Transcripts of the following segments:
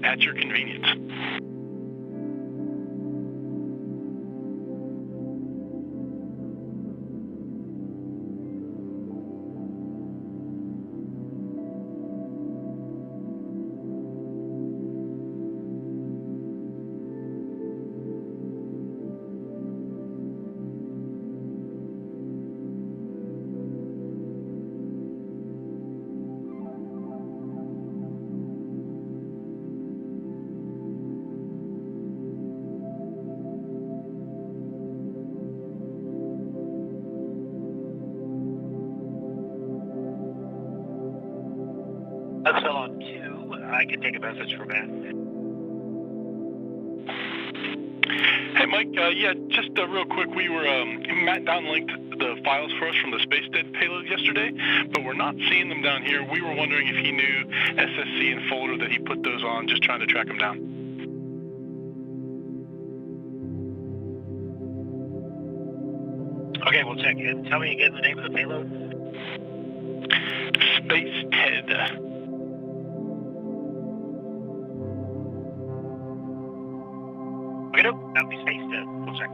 at your convenience. Upsell on 2, I can take a message for Matt. Hey, Mike, yeah, just real quick, Matt downlinked the files for us from the Space Dead payload yesterday, but we're not seeing them down here. We were wondering if he knew SSC and folder that he put those on, just trying to track them down. Okay, we'll check in. Tell me again the name of the payload. Space Ted. Okay, nope, that'll be Space Dead. We'll check.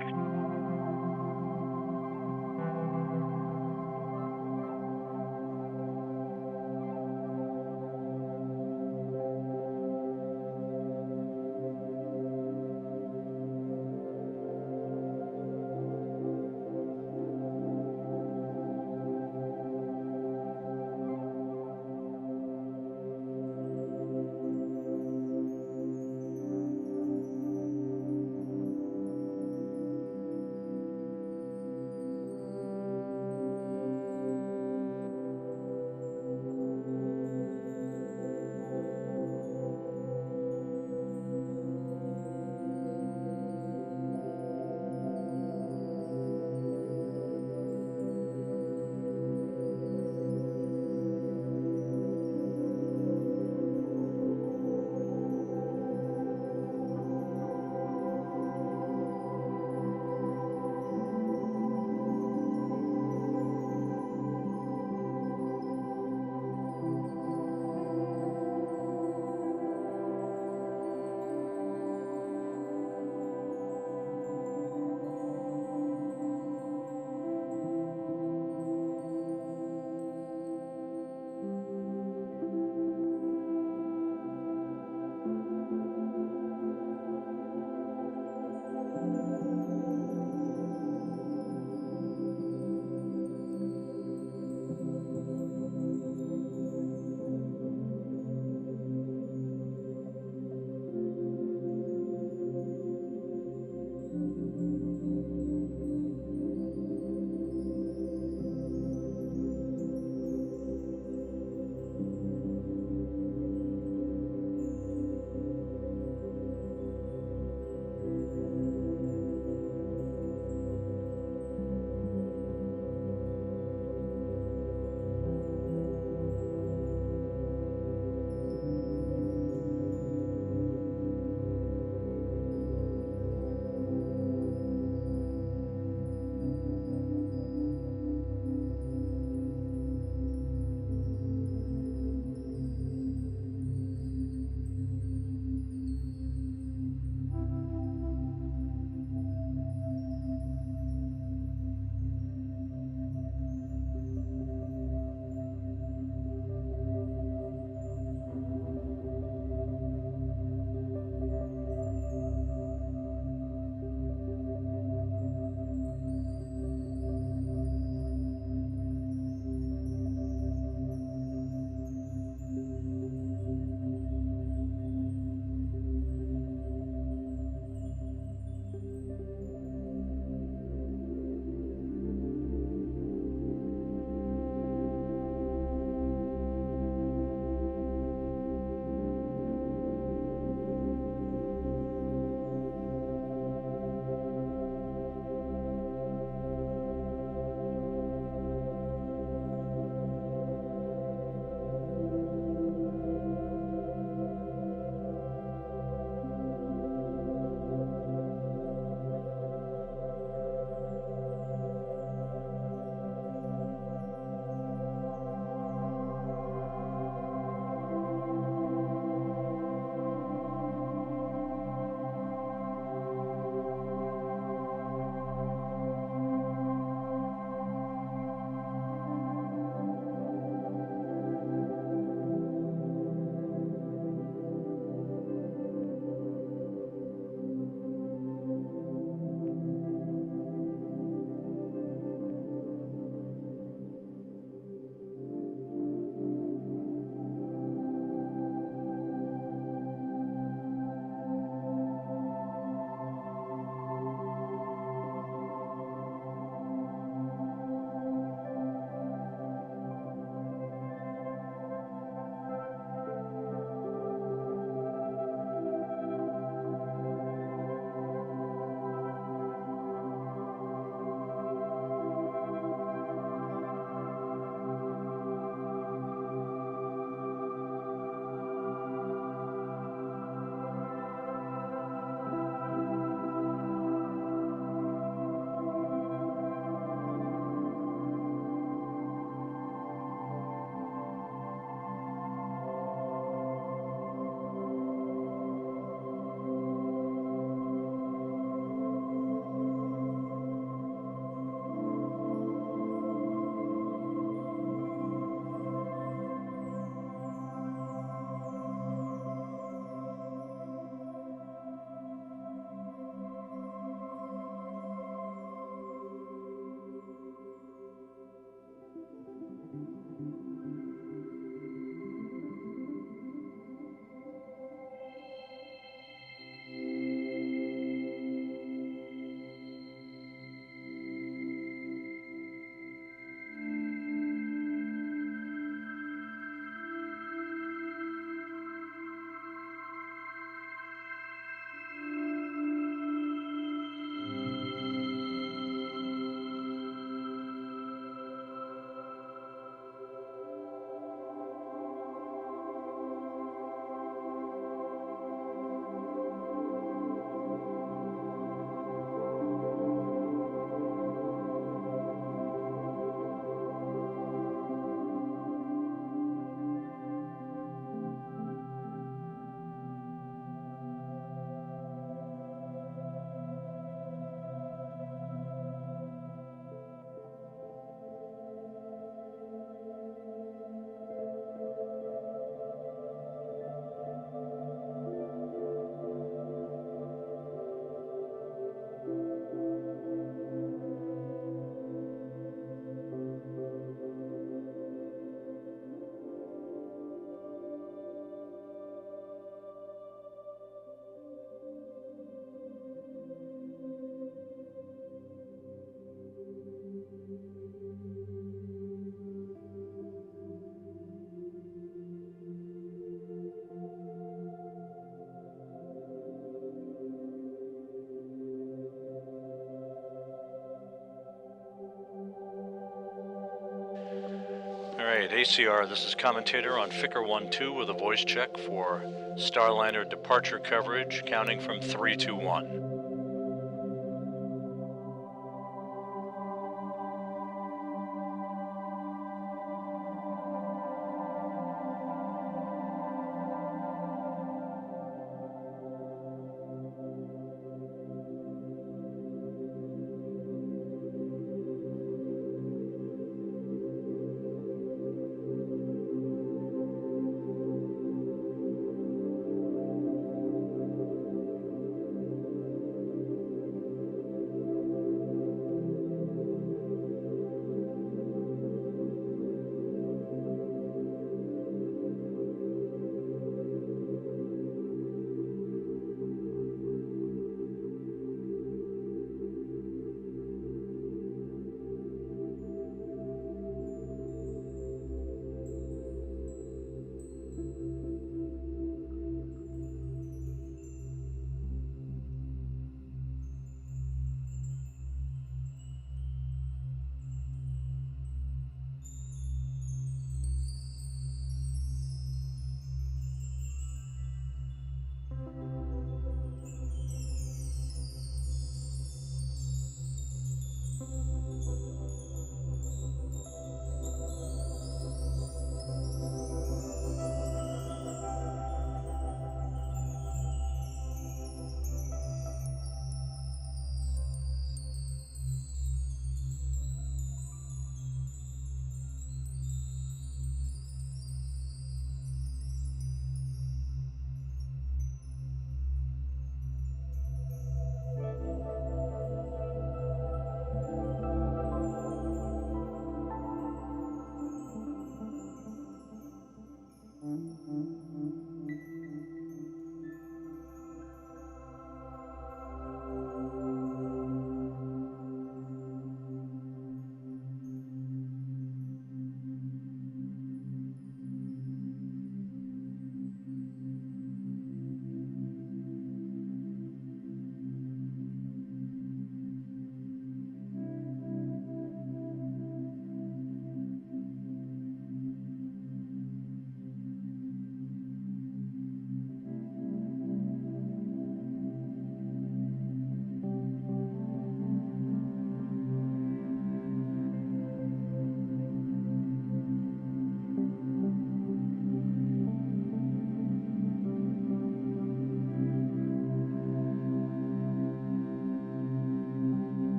Alright, ACR, this is Commentator on Ficker 1-2 with a voice check for Starliner departure coverage, counting from 3, 2, 1.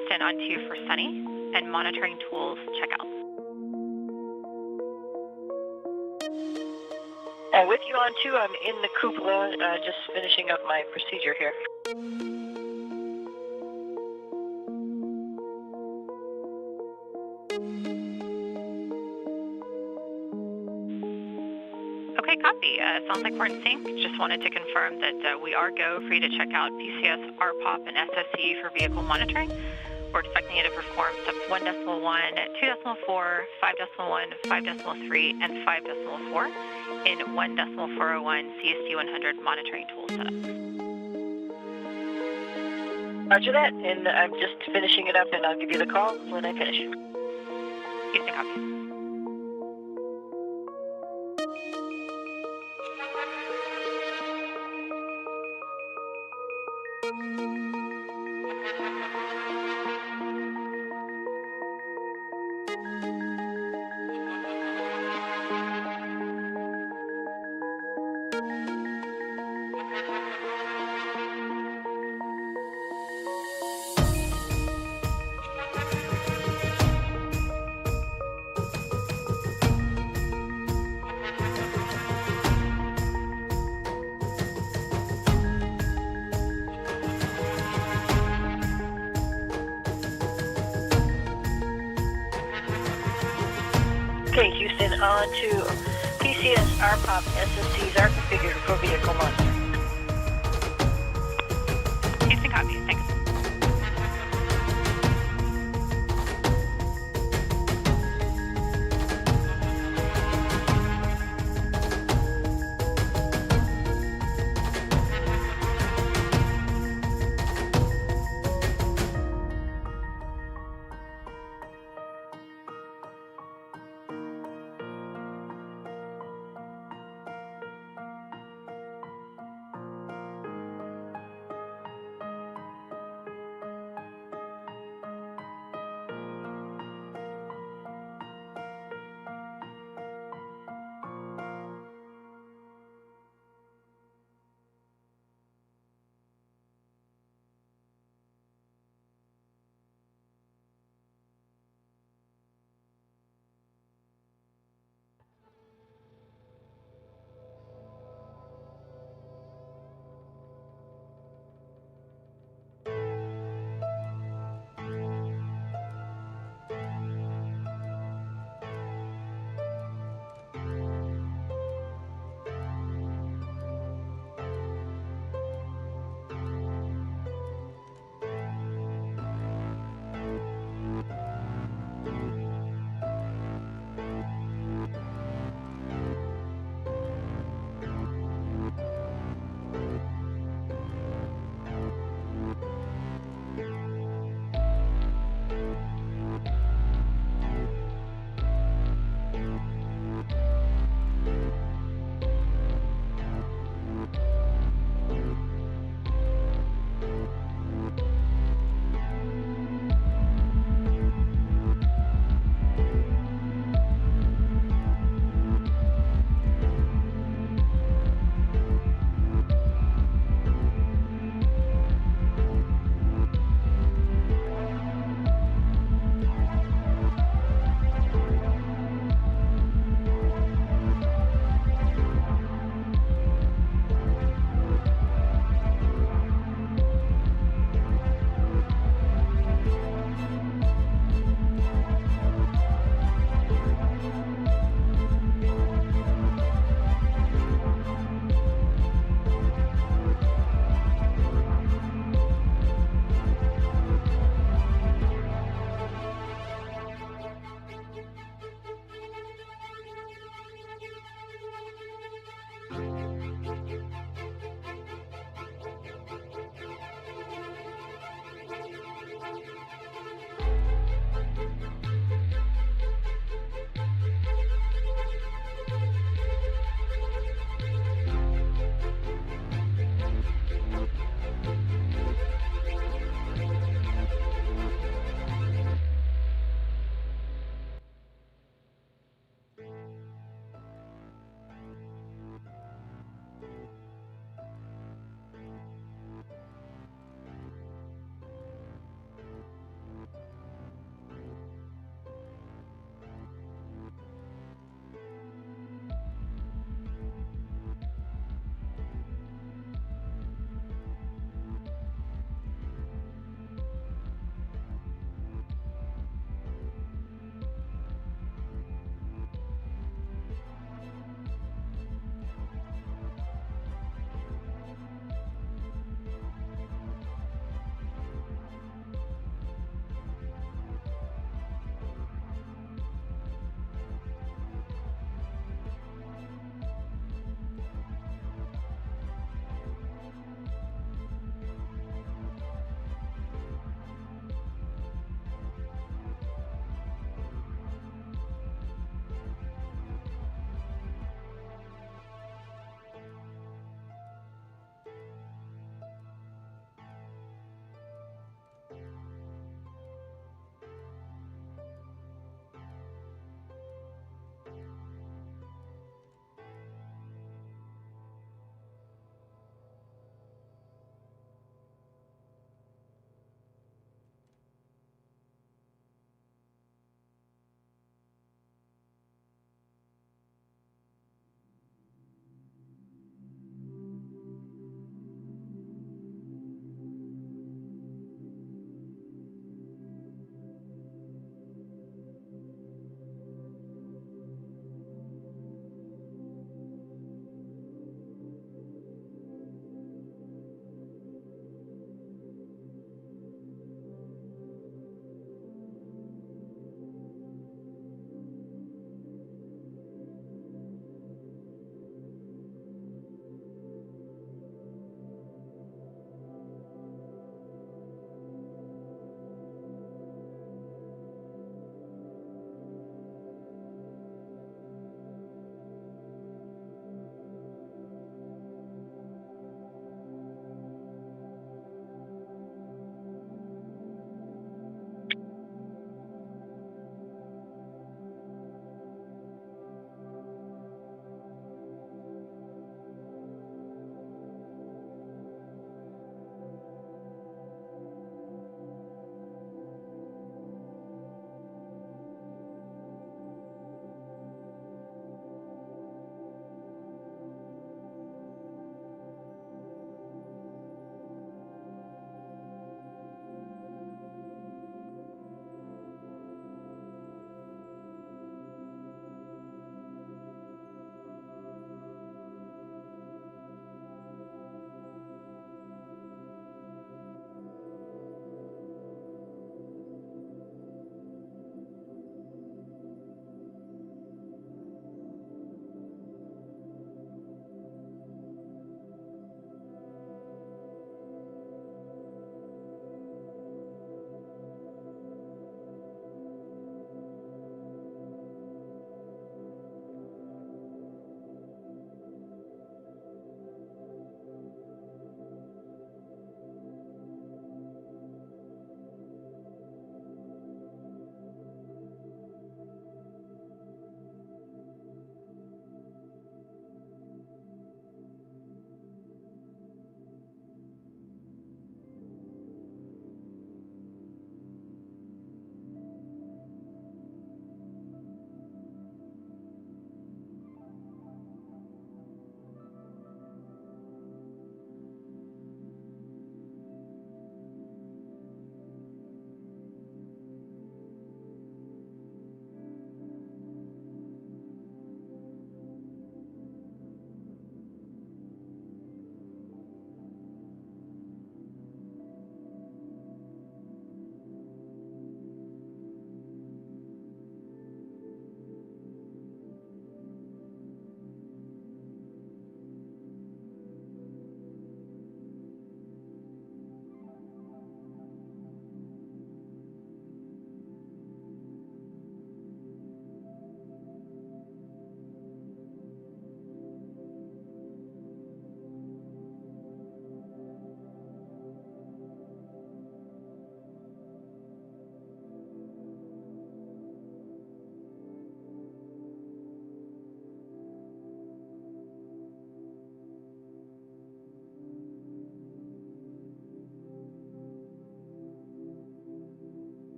Houston on 2 for Sunny, and monitoring tools checkout. With you on 2, I'm in the cupola, just finishing up my procedure here. Okay, copy. Sounds like we're in sync. Just wanted to confirm that we are go for you to check out PCS, RPOP, and SSE for vehicle monitoring. We're expecting you to perform steps 1.1, 2.4, 5.1, 5.3, and 5.4 in 1.401 CST 100 monitoring tool setup. Roger that, and I'm just finishing it up, and I'll give you the call when I finish. Houston, copy. Okay, Houston, on to PCS, RPOP, SSCs are configured for vehicle monitoring. Houston, copy. Thanks.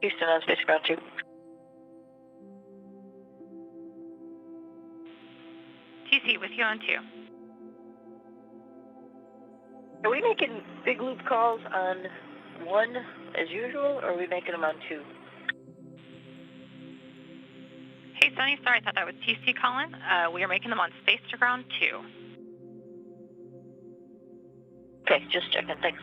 Houston on Space Ground 2. TC with you on 2. Are we making big loop calls on 1 as usual, or are we making them on 2? Hey, Sunny, sorry, I thought that was TC calling. We are making them on Space to Ground 2. Okay, just checking. Thanks.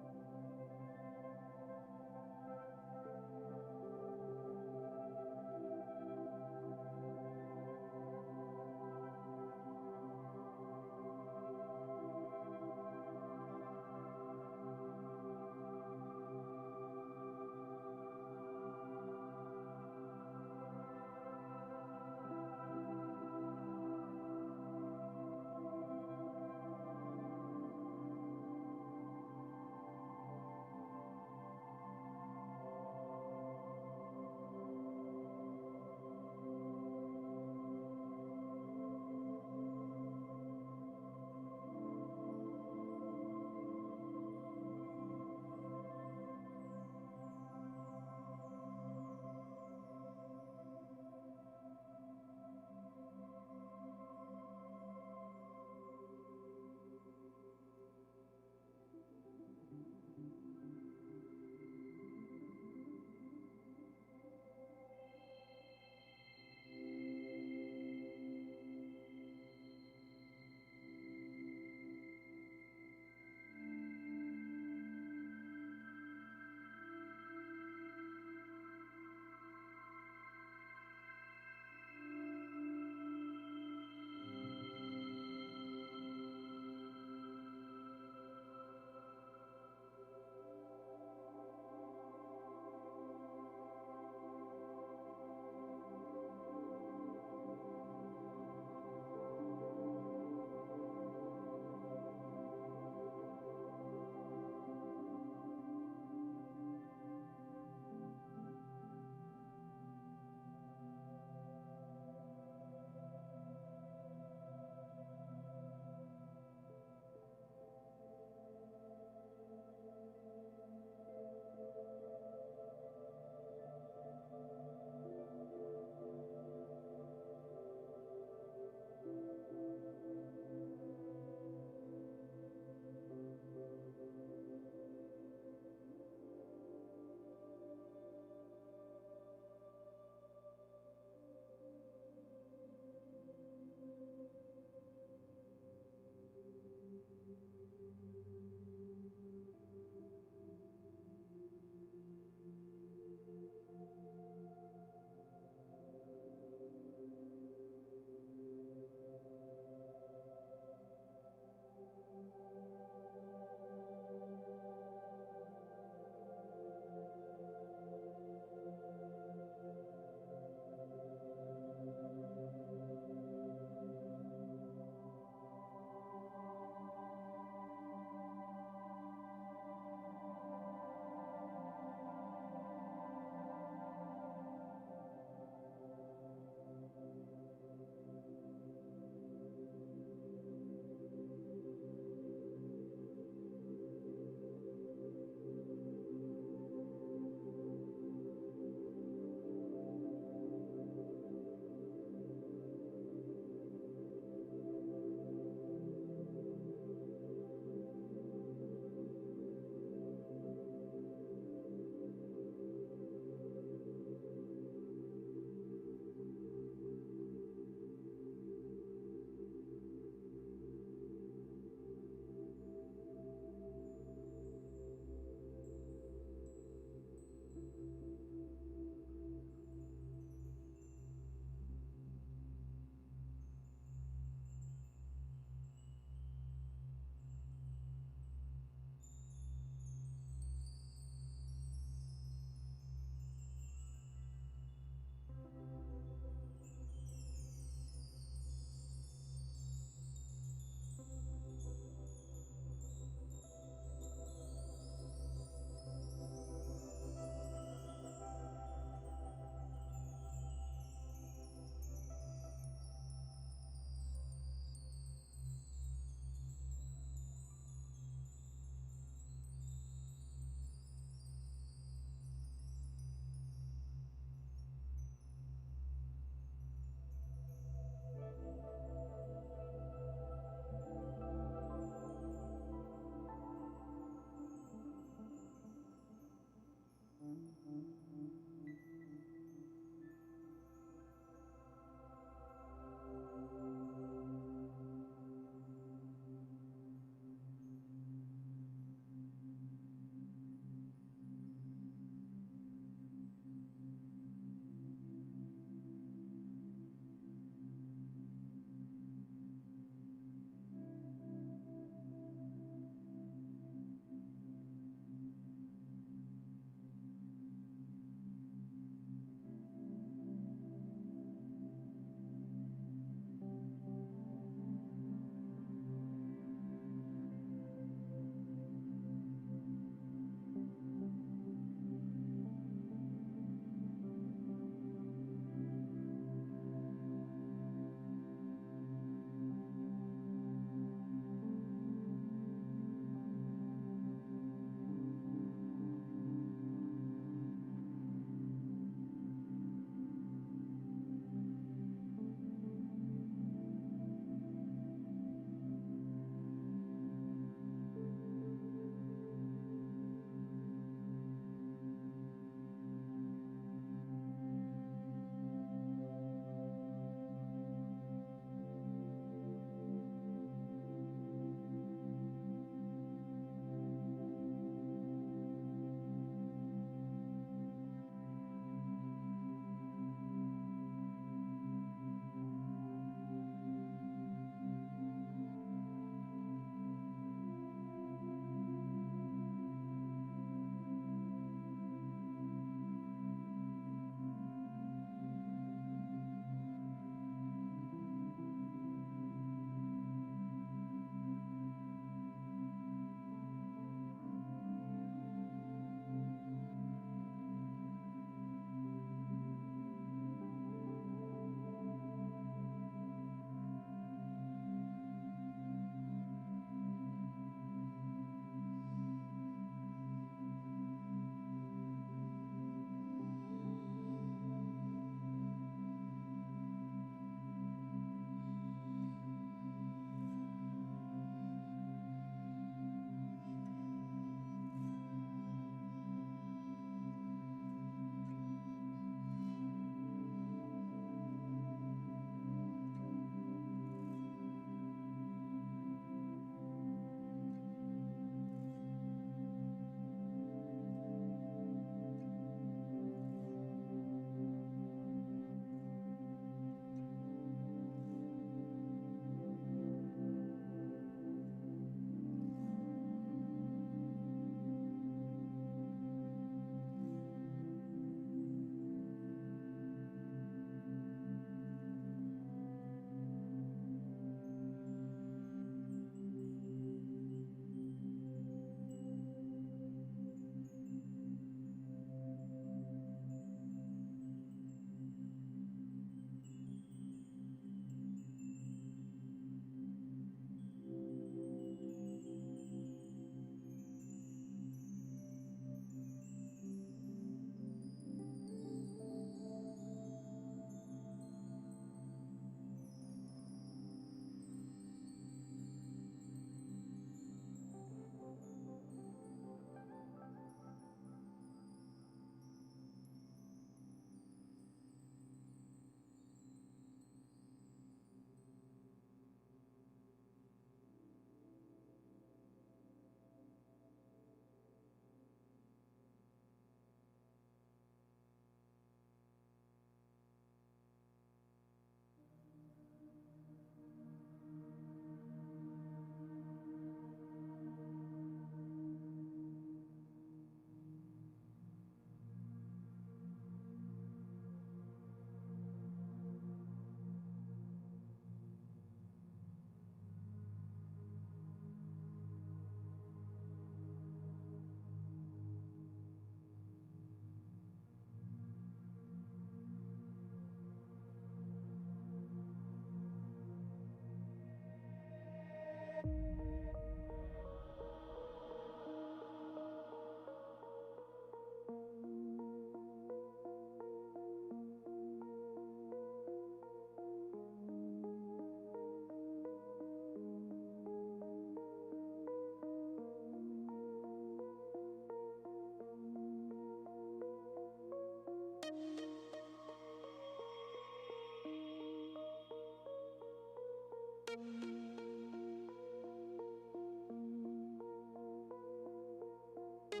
I'm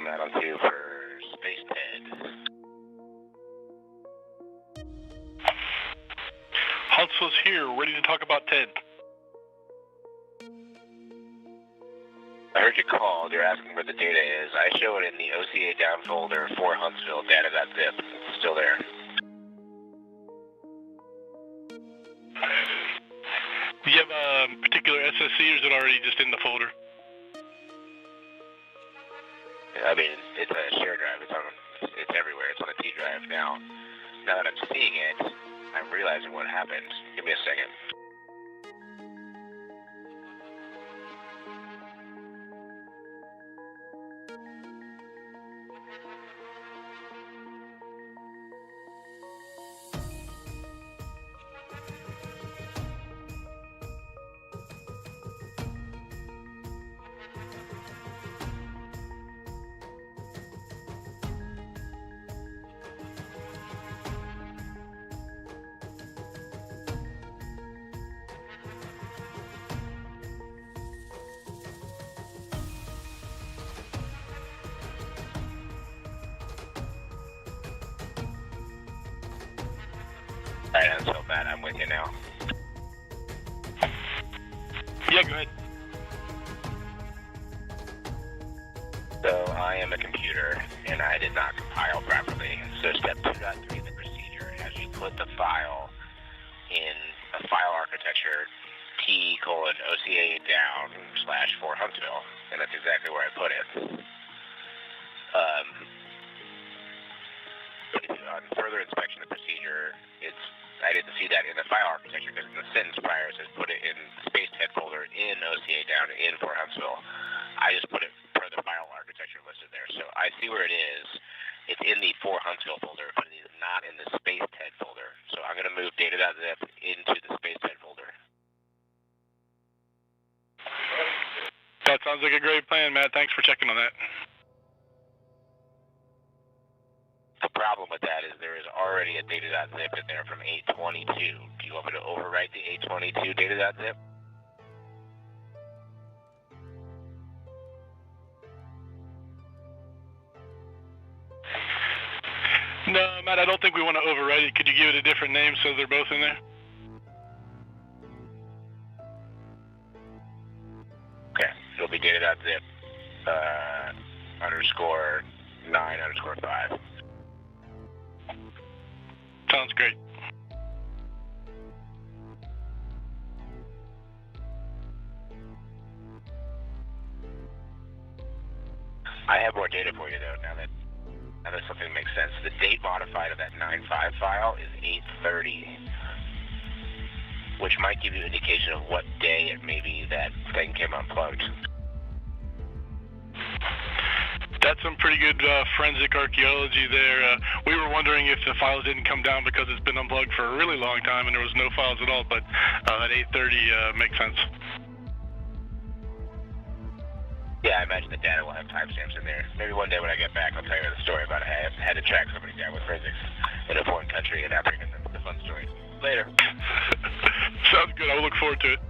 Matt on 2 for Space Ted. Huntsville's here, ready to talk about Ted. I heard you called. You're asking where the data is. I show it in the OCA down folder for Huntsville data.zip. It's still there. Do you have a particular SSC, or is it already just in the folder? I mean, it's a share drive. It's everywhere. It's on a T drive now. Now that I'm seeing it, I'm realizing what happened. Give me a second. Alright, I'm so bad. I'm with you now. Yeah, go ahead. So I am a computer, and I did not compile properly. So step 2.3 of the procedure has you put the file in a file architecture T:OCA down /4 Huntsville, and that's exactly where I put it. On further inspection of procedure, I didn't see that in the file architecture because in the sentence prior it says put it in Space Ted folder in OCA down in for Huntsville. I just put it per the file architecture listed there. So I see where it is. It's in the for Huntsville folder, but it is not in the Space Ted folder. So I'm going to move data.zip into the Space Ted folder. That sounds like a great plan, Matt. Thanks for checking on that. The problem with that is there is already a data.zip in there from 822. Do you want me to overwrite the 822 data.zip? No, Matt, I don't think we want to overwrite it. Could you give it a different name so they're both in there? Okay, it'll be data.zip _9_5. Sounds great. I have more data for you though now that something makes sense. The date modified of that 9.5 file is 8:30, which might give you an indication of what day it may be that thing came unplugged. That's some pretty good forensic archaeology there. We were wondering if the files didn't come down because it's been unplugged for a really long time and there was no files at all, but at 8:30 makes sense. Yeah, I imagine the data will have timestamps in there. Maybe one day when I get back, I'll tell you the story about how I had to track somebody down with forensics in a foreign country and bring in the fun story. Later. Sounds good. I will look forward to it.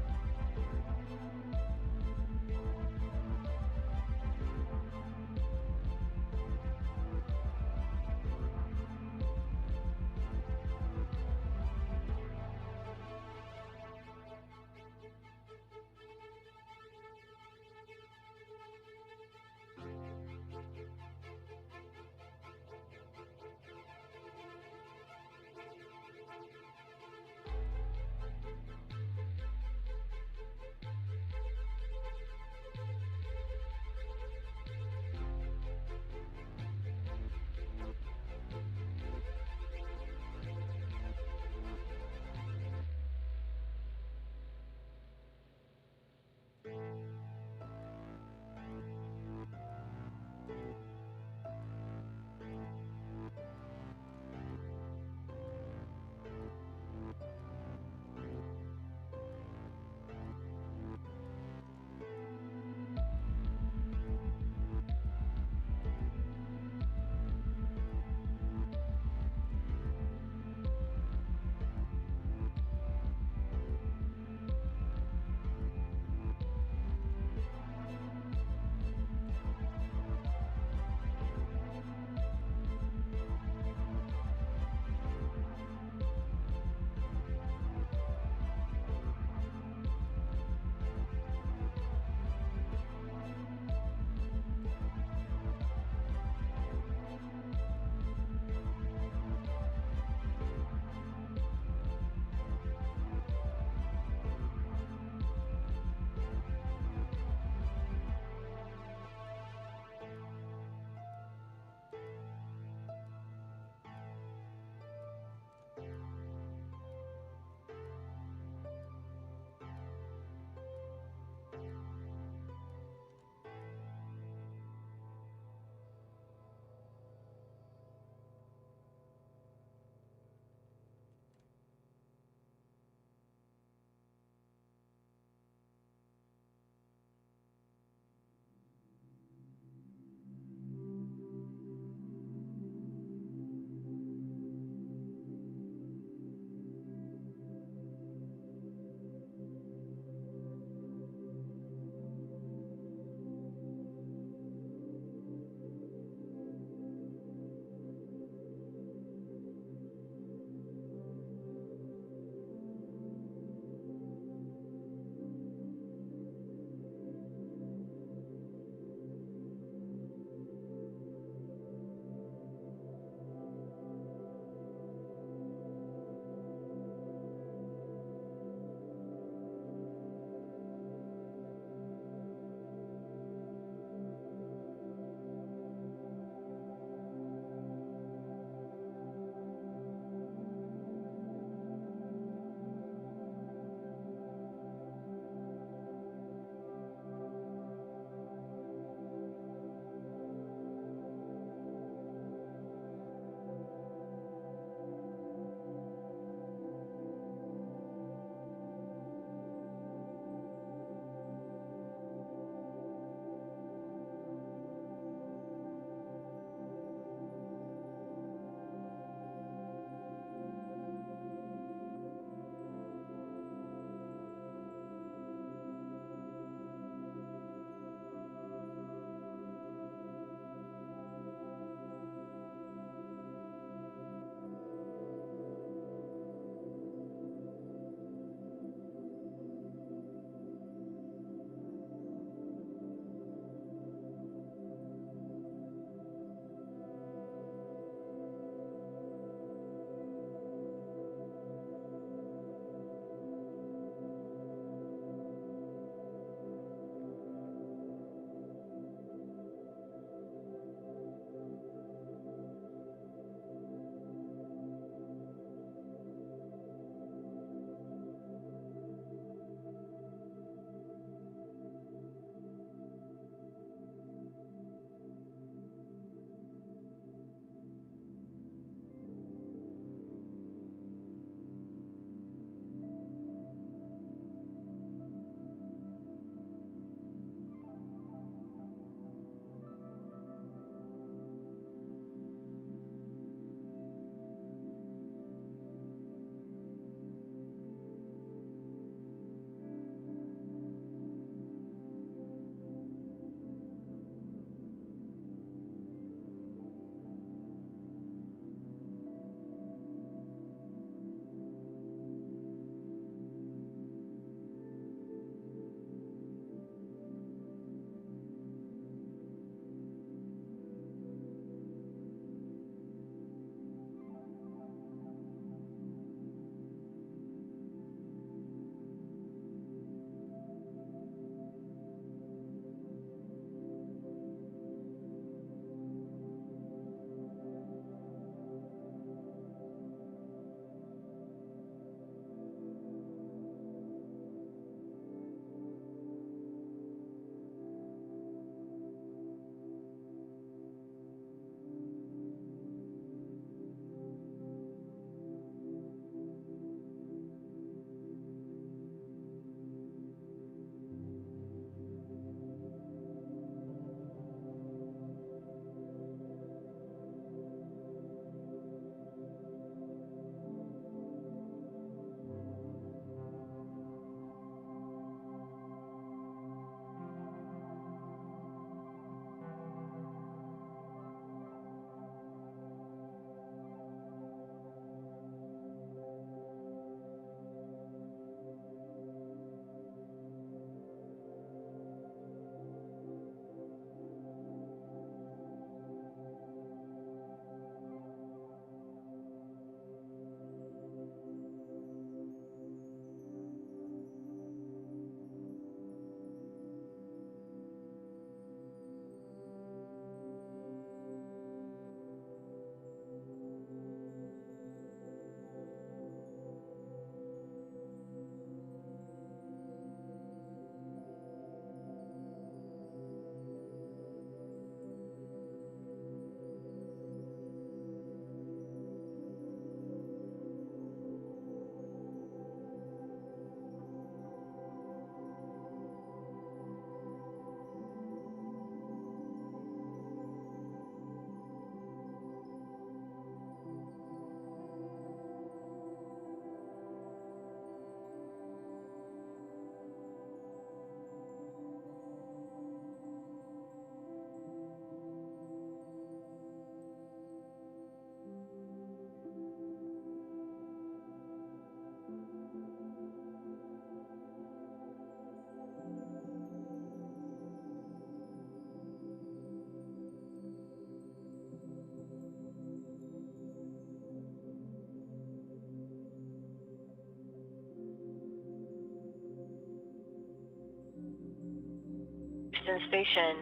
Houston Station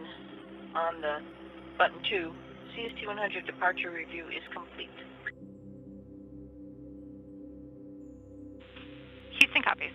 on the button 2. CST-100 departure review is complete. Houston copies.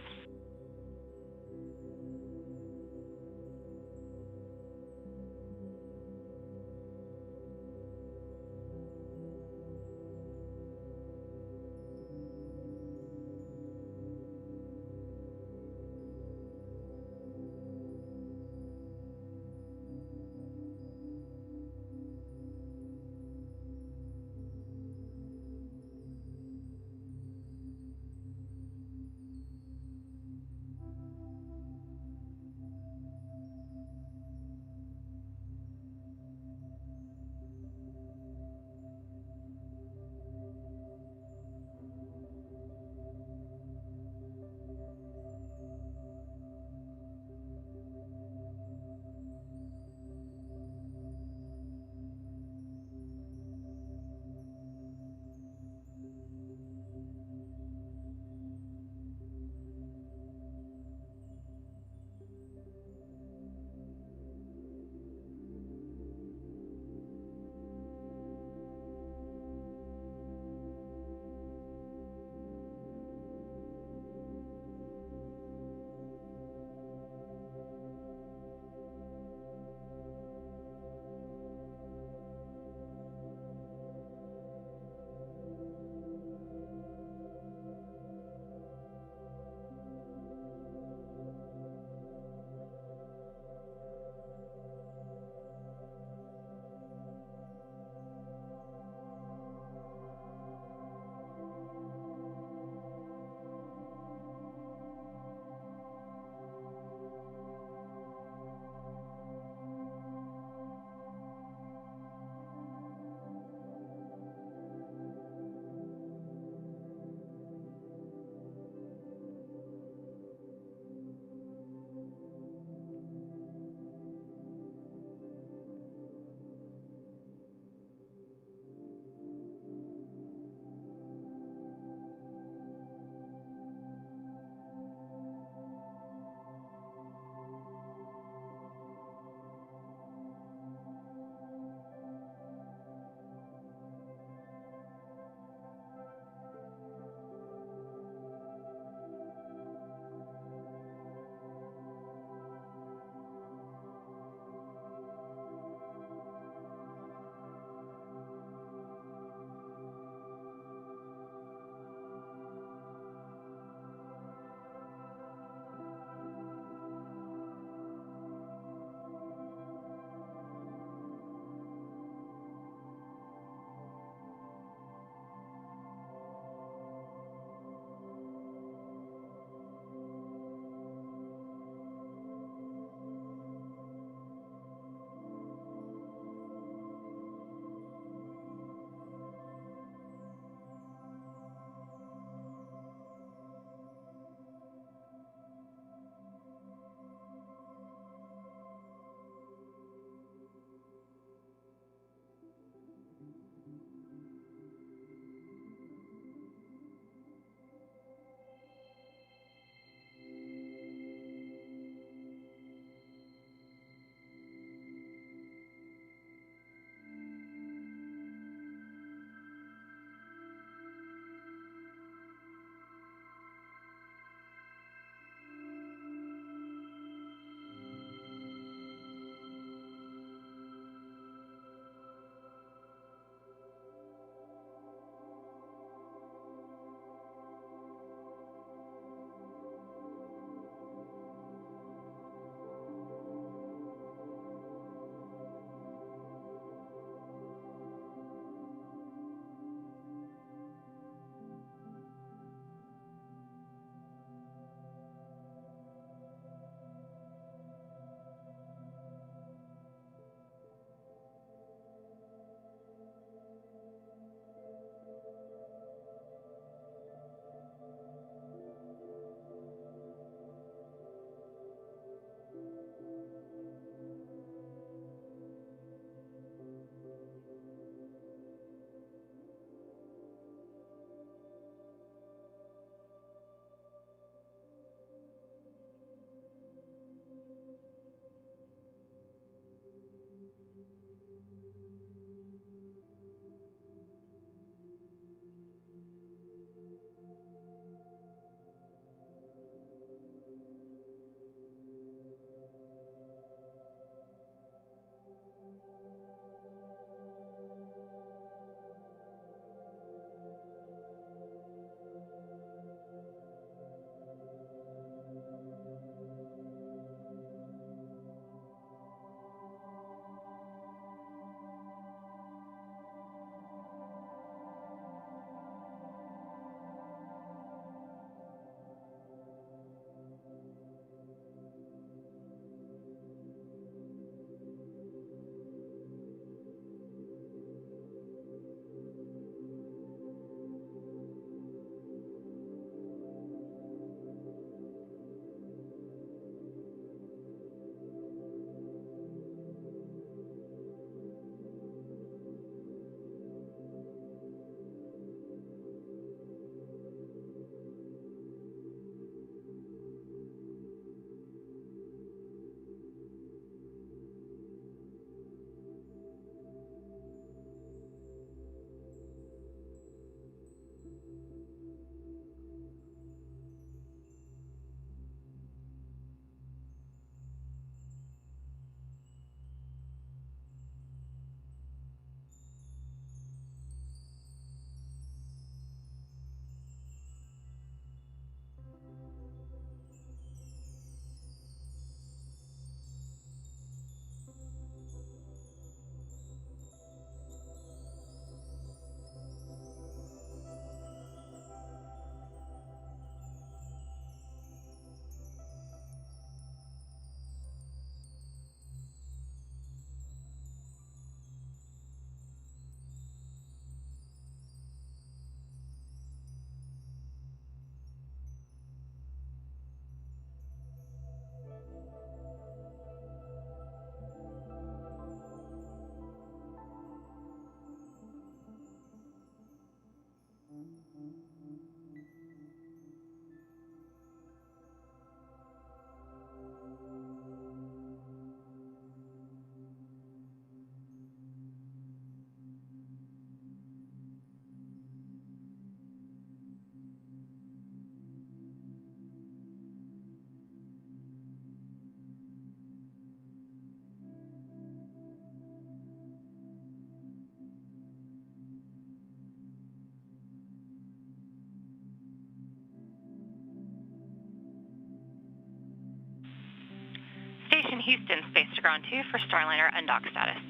Station Houston, space to ground 2 for Starliner undock status.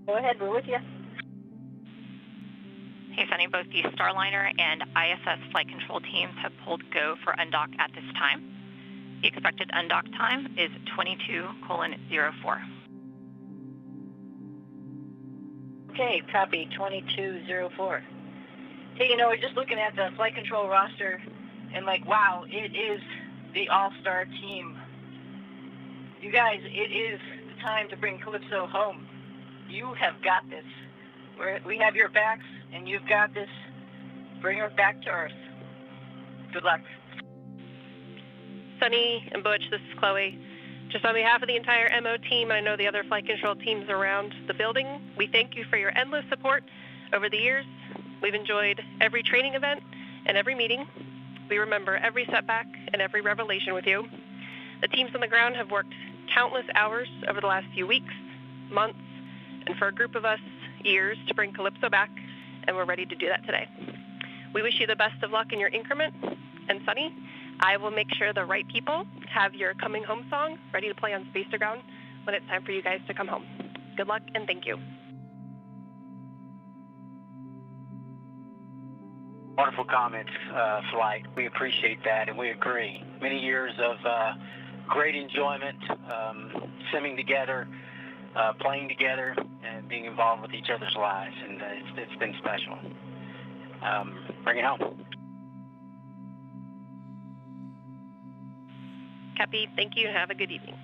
Go ahead, we're with you. Hey, Sunny, both the Starliner and ISS flight control teams have pulled go for undock at this time. The expected undock time is 22:04. Okay, copy 2204. Hey, you know, we're just looking at the flight control roster and like, wow, it is the all-star team. You guys, it is the time to bring Calypso home. You have got this. We have your backs, and you've got this. Bring her back to Earth. Good luck. Sunny and Butch, this is Chloe. Just on behalf of the entire MO team, and I know the other flight control teams around the building, we thank you for your endless support over the years. We've enjoyed every training event and every meeting. We remember every setback and every revelation with you. The teams on the ground have worked countless hours over the last few weeks, months, and for a group of us, years to bring Calypso back, and we're ready to do that today. We wish you the best of luck in your increment, and Sunny, I will make sure the right people have your coming home song ready to play on Space to Ground when it's time for you guys to come home. Good luck, and thank you. Wonderful comments, Flight. We appreciate that, and we agree. Many years of great enjoyment, simming together, playing together, and being involved with each other's lives, and it's been special. Bring it home. Copy. Thank you, and have a good evening.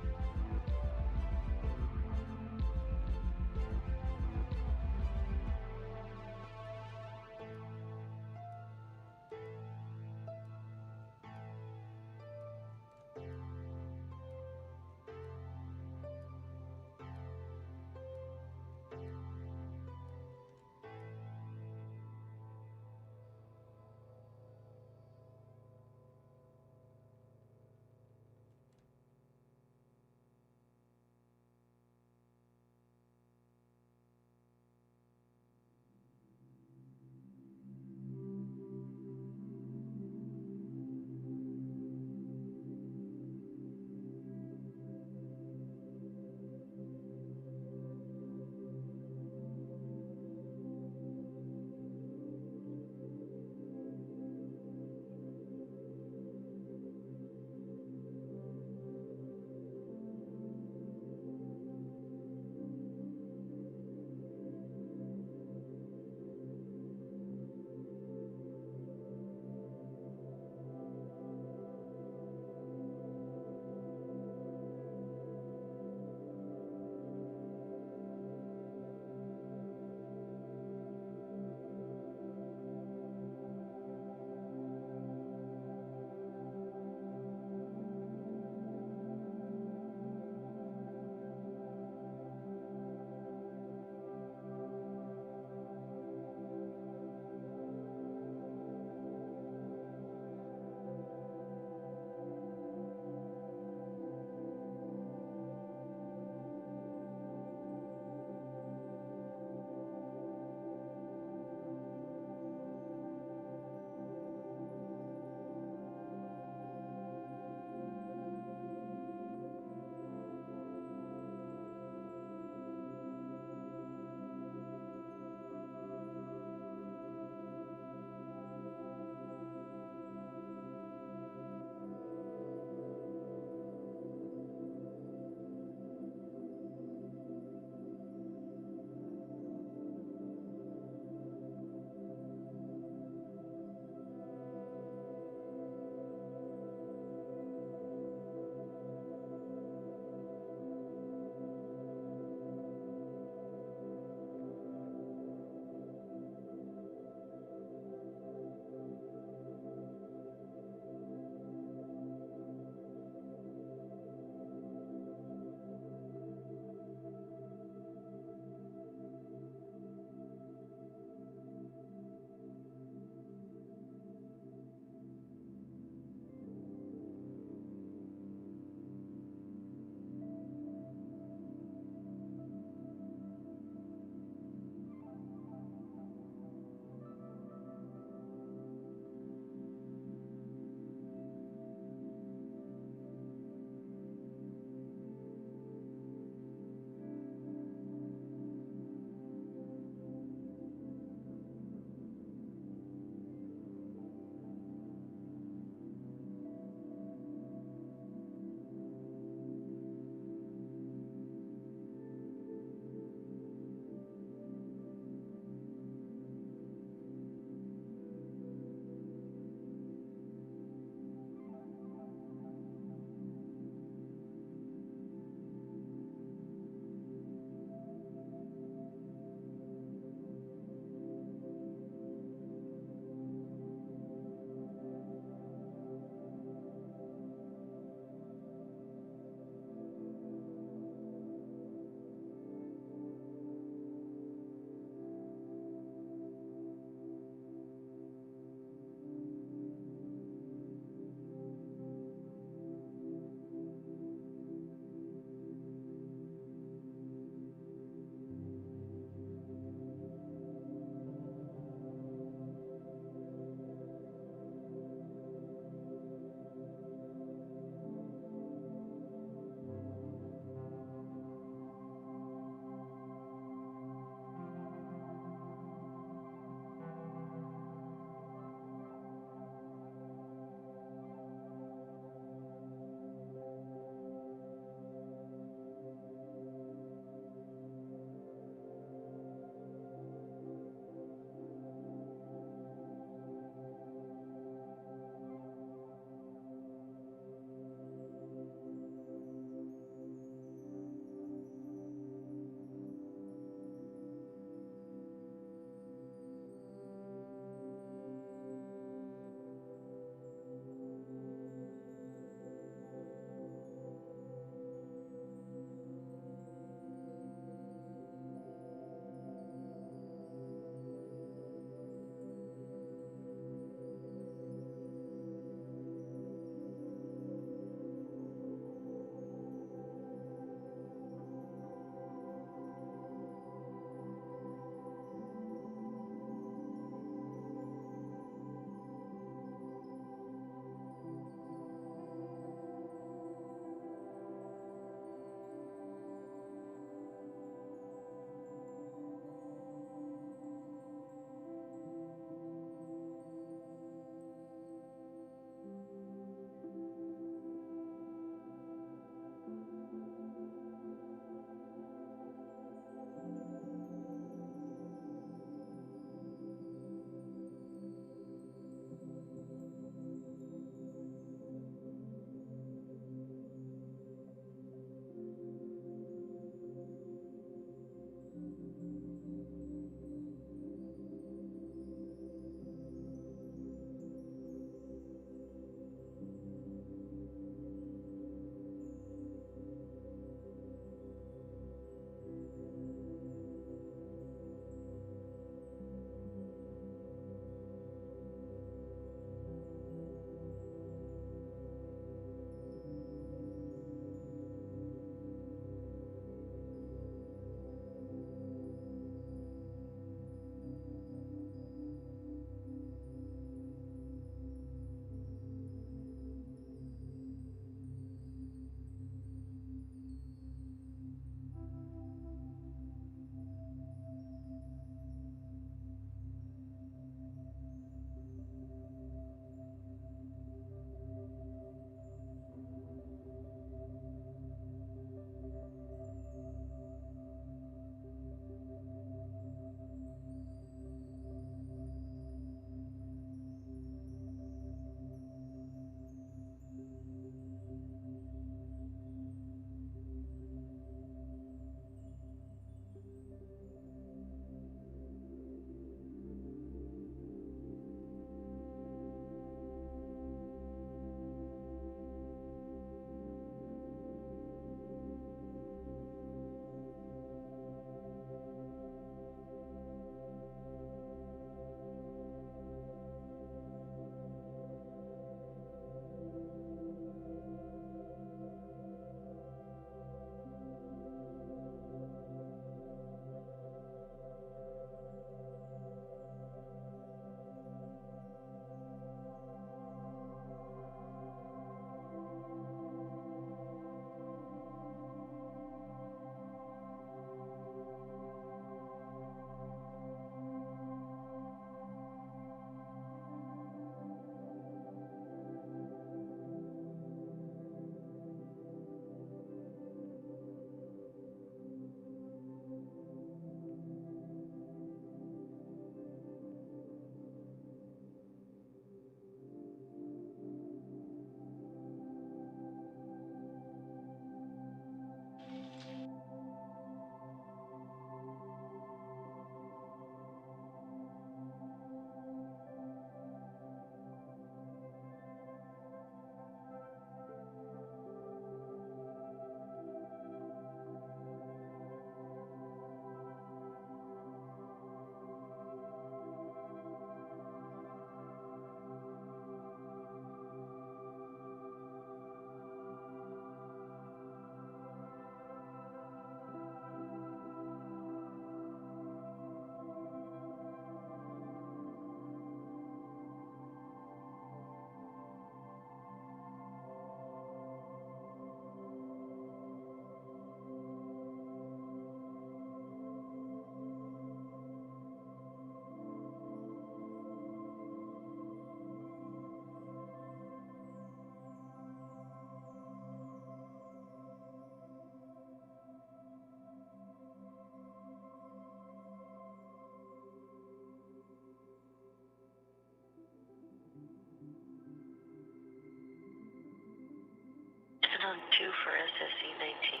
On 2 for SSE 19.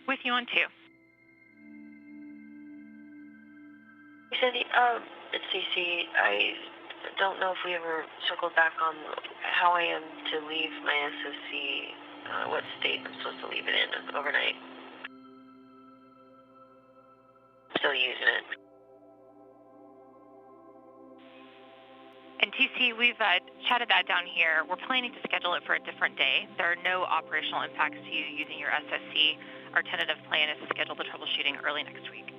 With you on 2. Sandy, it's CC. I don't know if we ever circled back on how I am to leave my SSC, what state I'm supposed to leave it in overnight. I'm still using it. And TC, we've chatted that down here. We're planning to schedule it for a different day. There are no operational impacts to you using your SSC. Our tentative plan is to schedule the troubleshooting early next week.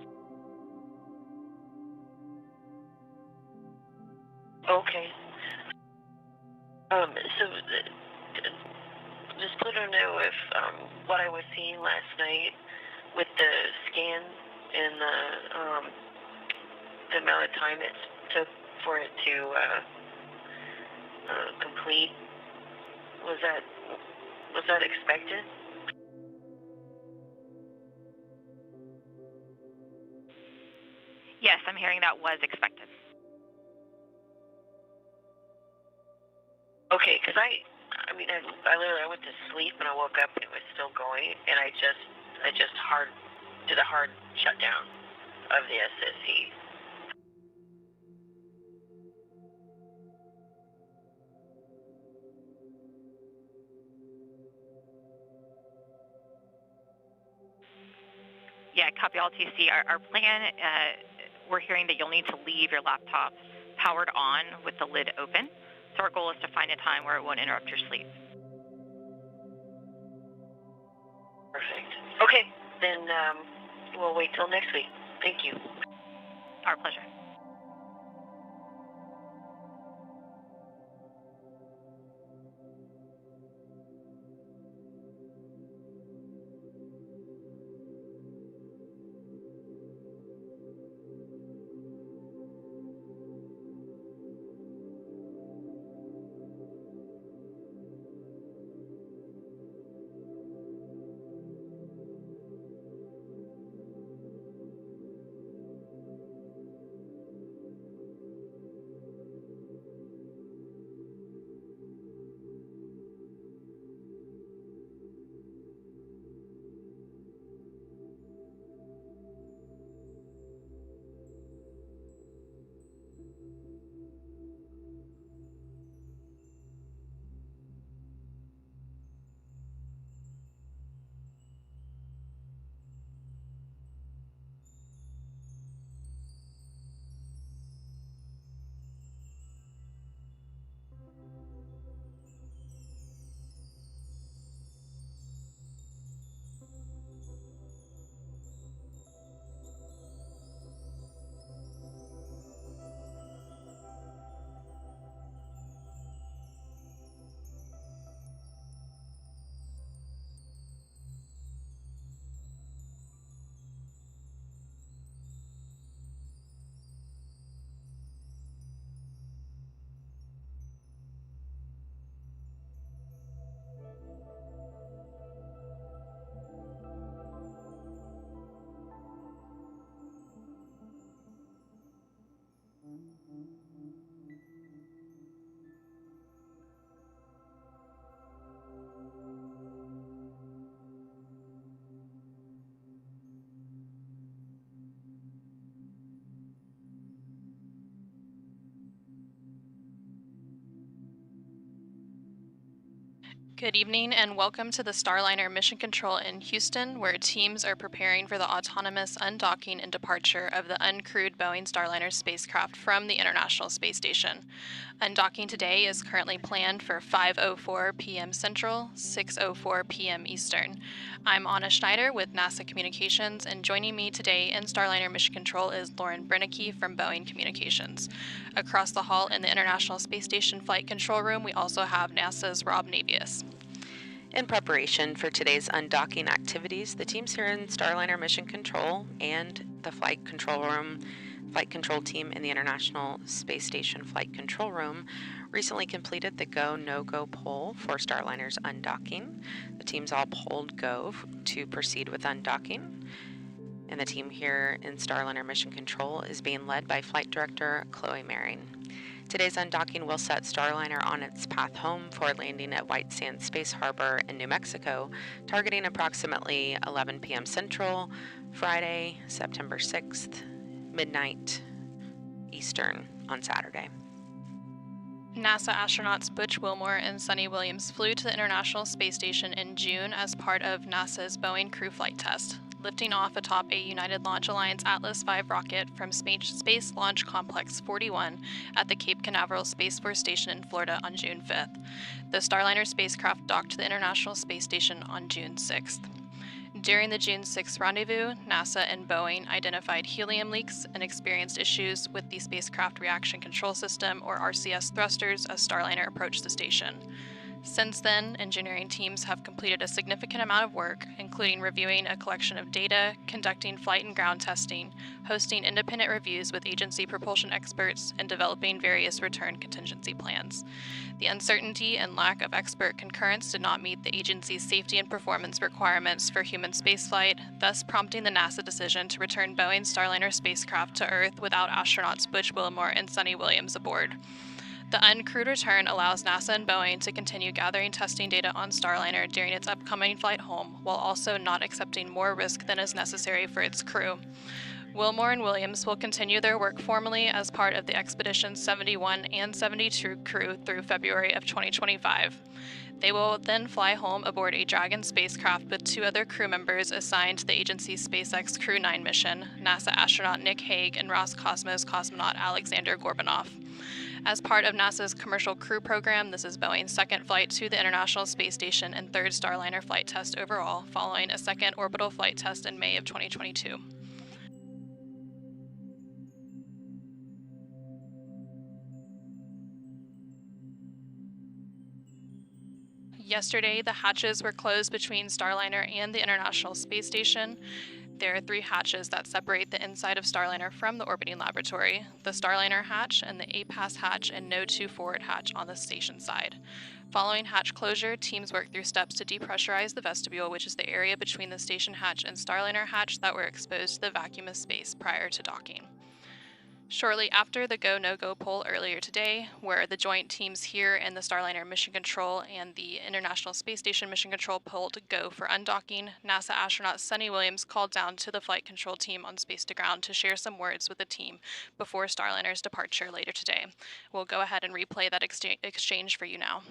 Okay. So just let her know if what I was seeing last night with the scan and the amount of time it took for it to complete, was that expected? Yes, I'm hearing that was expected. Okay, because I literally went to sleep and I woke up and it was still going, and I just did a hard shutdown of the SSE. Yeah, copy all TC. Our plan, we're hearing that you'll need to leave your laptop powered on with the lid open. So our goal is to find a time where it won't interrupt your sleep. Perfect. Okay, then we'll wait till next week. Thank you. Our pleasure. Good evening and welcome to the Starliner Mission Control in Houston, where teams are preparing for the autonomous undocking and departure of the uncrewed Boeing Starliner spacecraft from the International Space Station. Undocking today is currently planned for 5:04 p.m. Central, 6:04 p.m. Eastern. I'm Anna Schneider with NASA Communications, and joining me today in Starliner Mission Control is Lauren Brennicke from Boeing Communications. Across the hall in the International Space Station Flight Control Room, we also have NASA's Rob Navius. In preparation for today's undocking activities, the teams here in Starliner Mission Control and the Flight Control team in the International Space Station Flight Control Room recently completed the go, no-go poll for Starliner's undocking. The teams all polled go to proceed with undocking. And the team here in Starliner Mission Control is being led by Flight Director Chloe Maring. Today's undocking will set Starliner on its path home for landing at White Sands Space Harbor in New Mexico, targeting approximately 11 p.m. Central, Friday, September 6th, midnight Eastern on Saturday. NASA astronauts Butch Wilmore and Sunny Williams flew to the International Space Station in June as part of NASA's Boeing crew flight test, lifting off atop a United Launch Alliance Atlas V rocket from Space Launch Complex 41 at the Cape Canaveral Space Force Station in Florida on June 5th. The Starliner spacecraft docked to the International Space Station on June 6th. During the June 6 rendezvous, NASA and Boeing identified helium leaks and experienced issues with the Spacecraft Reaction Control System, or RCS thrusters, as Starliner approached the station. Since then, engineering teams have completed a significant amount of work, including reviewing a collection of data, conducting flight and ground testing, hosting independent reviews with agency propulsion experts, and developing various return contingency plans. The uncertainty and lack of expert concurrence did not meet the agency's safety and performance requirements for human spaceflight, thus prompting the NASA decision to return Boeing's Starliner spacecraft to Earth without astronauts Butch Wilmore and Sunny Williams aboard. The uncrewed return allows NASA and Boeing to continue gathering testing data on Starliner during its upcoming flight home, while also not accepting more risk than is necessary for its crew. Wilmore and Williams will continue their work formally as part of the Expedition 71 and 72 crew through February of 2025. They will then fly home aboard a Dragon spacecraft with 2 other crew members assigned to the agency's SpaceX Crew 9 mission, NASA astronaut Nick Hague and Roscosmos cosmonaut Alexander Gorbanov. As part of NASA's Commercial Crew Program, this is Boeing's second flight to the International Space Station and third Starliner flight test overall, following a second orbital flight test in May of 2022. Yesterday, the hatches were closed between Starliner and the International Space Station. There are 3 hatches that separate the inside of Starliner from the orbiting laboratory: the Starliner hatch and the APAS hatch and No. 2 forward hatch on the station side. Following hatch closure, teams worked through steps to depressurize the vestibule, which is the area between the station hatch and Starliner hatch that were exposed to the vacuum of space prior to docking. Shortly after the go-no-go poll earlier today, where the joint teams here in the Starliner Mission Control and the International Space Station Mission Control polled go for undocking, NASA astronaut Sunny Williams called down to the flight control team on Space to Ground to share some words with the team before Starliner's departure later today. We'll go ahead and replay that exchange for you now.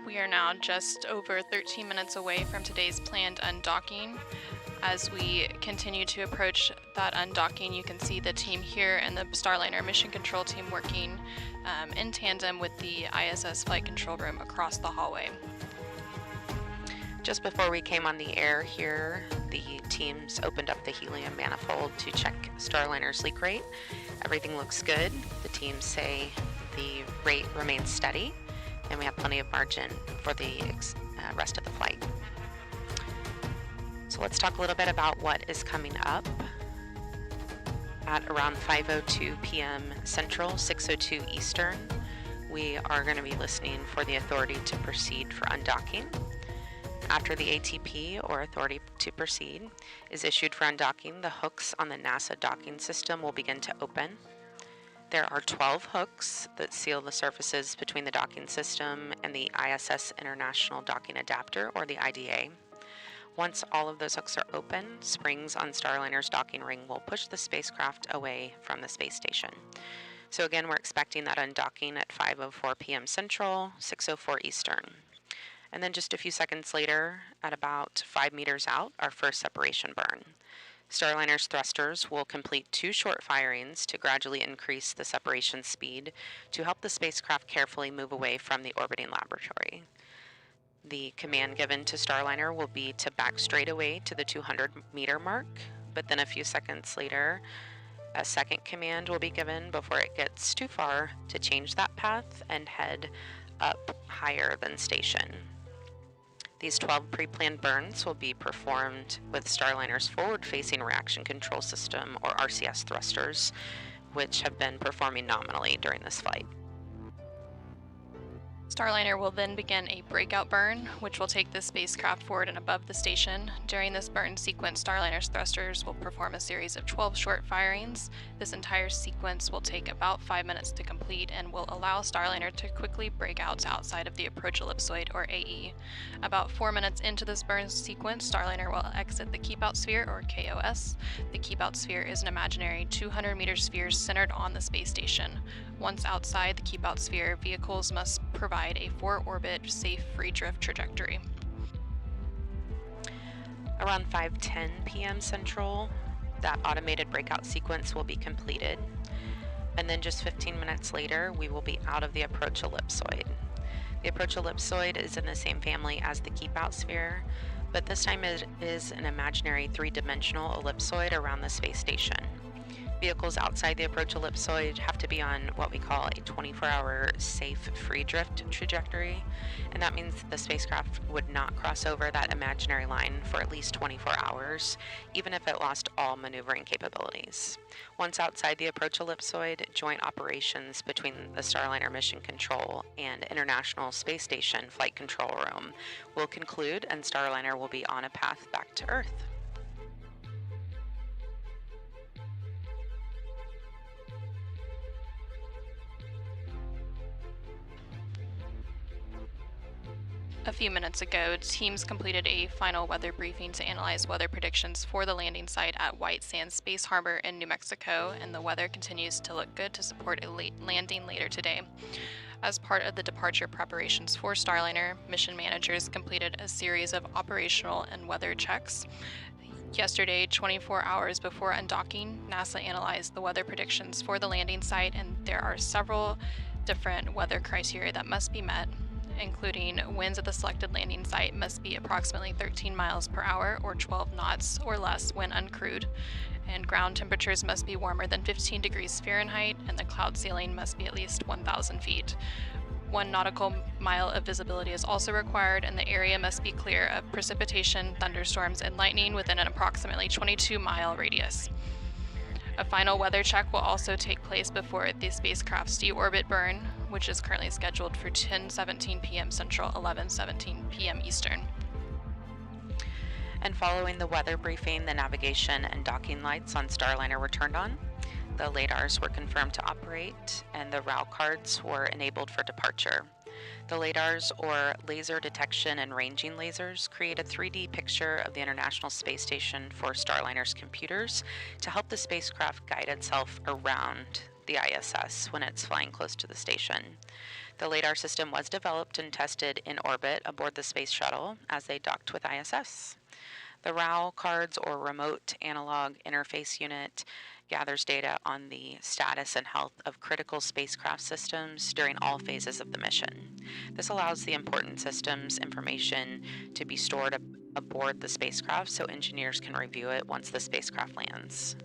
We are now just over 13 minutes away from today's planned undocking. As we continue to approach that undocking, you can see the team here and the Starliner mission control team working in tandem with the ISS flight control room across the hallway. Just before we came on the air here, the teams opened up the helium manifold to check Starliner's leak rate. Everything looks good. The teams say the rate remains steady, and we have plenty of margin for the rest of the flight. So let's talk a little bit about what is coming up. At around 5:02 p.m. Central, 6:02 Eastern, we are going to be listening for the authority to proceed for undocking. After the ATP, or authority to proceed, is issued for undocking, the hooks on the NASA docking system will begin to open. There are 12 hooks that seal the surfaces between the docking system and the ISS International Docking Adapter, or the IDA. Once all of those hooks are open, springs on Starliner's docking ring will push the spacecraft away from the space station. So again, we're expecting that undocking at 5:04 p.m. Central, 6:04 Eastern. And then just a few seconds later, at about 5 meters out, our first separation burn. Starliner's thrusters will complete 2 short firings to gradually increase the separation speed to help the spacecraft carefully move away from the orbiting laboratory. The command given to Starliner will be to back straight away to the 200-meter mark, but then a few seconds later, a second command will be given before it gets too far to change that path and head up higher than station. These 12 pre-planned burns will be performed with Starliner's forward-facing reaction control system, or RCS thrusters, which have been performing nominally during this flight. Starliner will then begin a breakout burn, which will take the spacecraft forward and above the station. During this burn sequence, Starliner's thrusters will perform a series of 12 short firings. This entire sequence will take about 5 minutes to complete and will allow Starliner to quickly break out to outside of the approach ellipsoid, or AE. About 4 minutes into this burn sequence, Starliner will exit the keep-out sphere, or KOS. The keep-out sphere is an imaginary 200-meter sphere centered on the space station. Once outside the keep-out sphere, vehicles must provide a 4-orbit safe free drift trajectory. Around 5:10 p.m. Central, that automated breakout sequence will be completed. And then just 15 minutes later, we will be out of the approach ellipsoid. The approach ellipsoid is in the same family as the keep-out sphere, but this time it is an imaginary 3-dimensional ellipsoid around the space station. Vehicles outside the approach ellipsoid have to be on what we call a 24-hour safe free drift trajectory, and that means the spacecraft would not cross over that imaginary line for at least 24 hours, even if it lost all maneuvering capabilities. Once outside the approach ellipsoid, joint operations between the Starliner Mission Control and International Space Station Flight Control Room will conclude, and Starliner will be on a path back to Earth. A few minutes ago, teams completed a final weather briefing to analyze weather predictions for the landing site at White Sands Space Harbor in New Mexico, and the weather continues to look good to support a landing later today. As part of the departure preparations for Starliner, mission managers completed a series of operational and weather checks. Yesterday, 24 hours before undocking, NASA analyzed the weather predictions for the landing site, and there are several different weather criteria that must be met, including winds at the selected landing site must be approximately 13 miles per hour or 12 knots or less when uncrewed, and ground temperatures must be warmer than 15 degrees Fahrenheit, and the cloud ceiling must be at least 1,000 feet. 1 nautical mile of visibility is also required, and the area must be clear of precipitation, thunderstorms, and lightning within an approximately 22-mile radius. A final weather check will also take place before the spacecraft's deorbit burn, which is currently scheduled for 10:17 p.m. Central, 11:17 p.m. Eastern. And following the weather briefing, the navigation and docking lights on Starliner were turned on. The LADARs were confirmed to operate, and the RAL cards were enabled for departure. The LADARs, or laser detection and ranging lasers, create a 3D picture of the International Space Station for Starliner's computers to help the spacecraft guide itself around the ISS when it's flying close to the station. The LADAR system was developed and tested in orbit aboard the Space Shuttle as they docked with ISS. The RAL cards, or Remote Analog Interface Unit, gathers data on the status and health of critical spacecraft systems during all phases of the mission. This allows the important systems information to be stored aboard the spacecraft so engineers can review it once the spacecraft lands.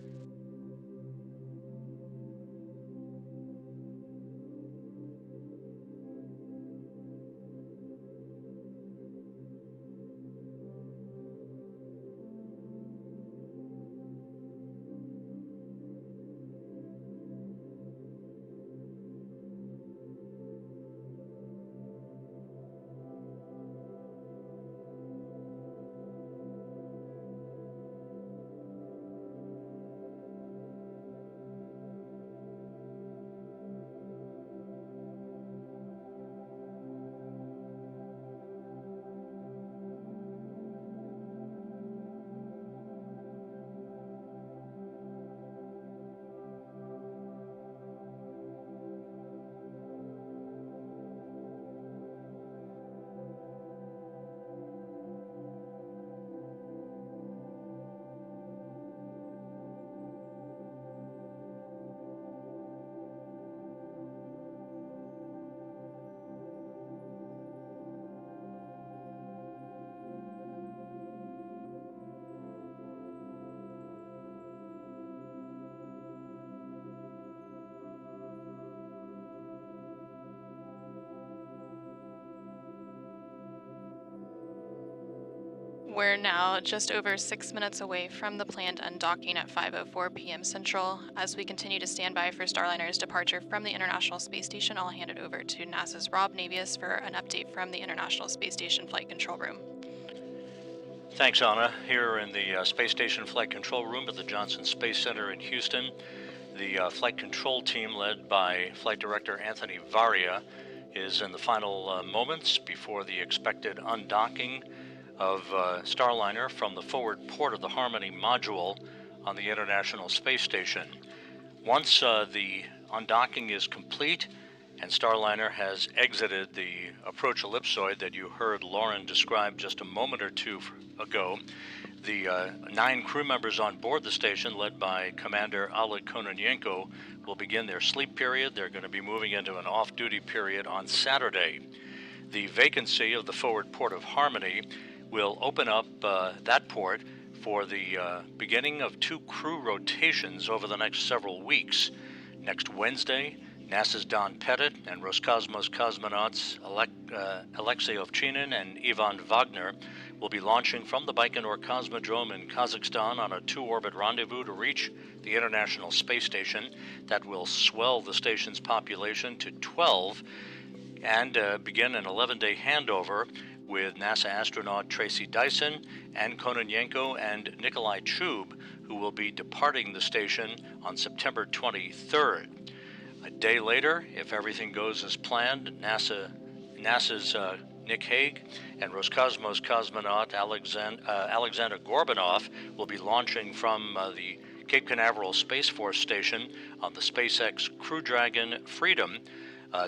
We're now just over 6 minutes away from the planned undocking at 5:04 p.m. Central. As we continue to stand by for Starliner's departure from the International Space Station, I'll hand it over to NASA's Rob Navius for an update from the International Space Station Flight Control Room. Thanks, Anna. Here in the Space Station Flight Control Room at the Johnson Space Center in Houston, the flight control team led by Flight Director Anthony Varia is in the final moments before the expected undocking of Starliner from the forward port of the Harmony module on the International Space Station. Once the undocking is complete and Starliner has exited the approach ellipsoid that you heard Lauren describe just a moment or two ago, the 9 crew members on board the station, led by Commander Oleg Kononenko, will begin their sleep period. They're going to be moving into an off-duty period on Saturday. The vacancy of the forward port of Harmony will open up that port for the beginning of 2 crew rotations over the next several weeks. Next Wednesday, NASA's Don Pettit and Roscosmos cosmonauts Alexei Ovchinin and Ivan Wagner will be launching from the Baikonur Cosmodrome in Kazakhstan on a 2-orbit rendezvous to reach the International Space Station. That will swell the station's population to 12 and begin an 11-day handover with NASA astronaut Tracy Dyson and Kononenko and Nikolai Chub, who will be departing the station on September 23rd. A day later, if everything goes as planned, NASA's Nick Hague and Roscosmos cosmonaut Alexander Gorbanov will be launching from the Cape Canaveral Space Force Station on the SpaceX Crew Dragon Freedom.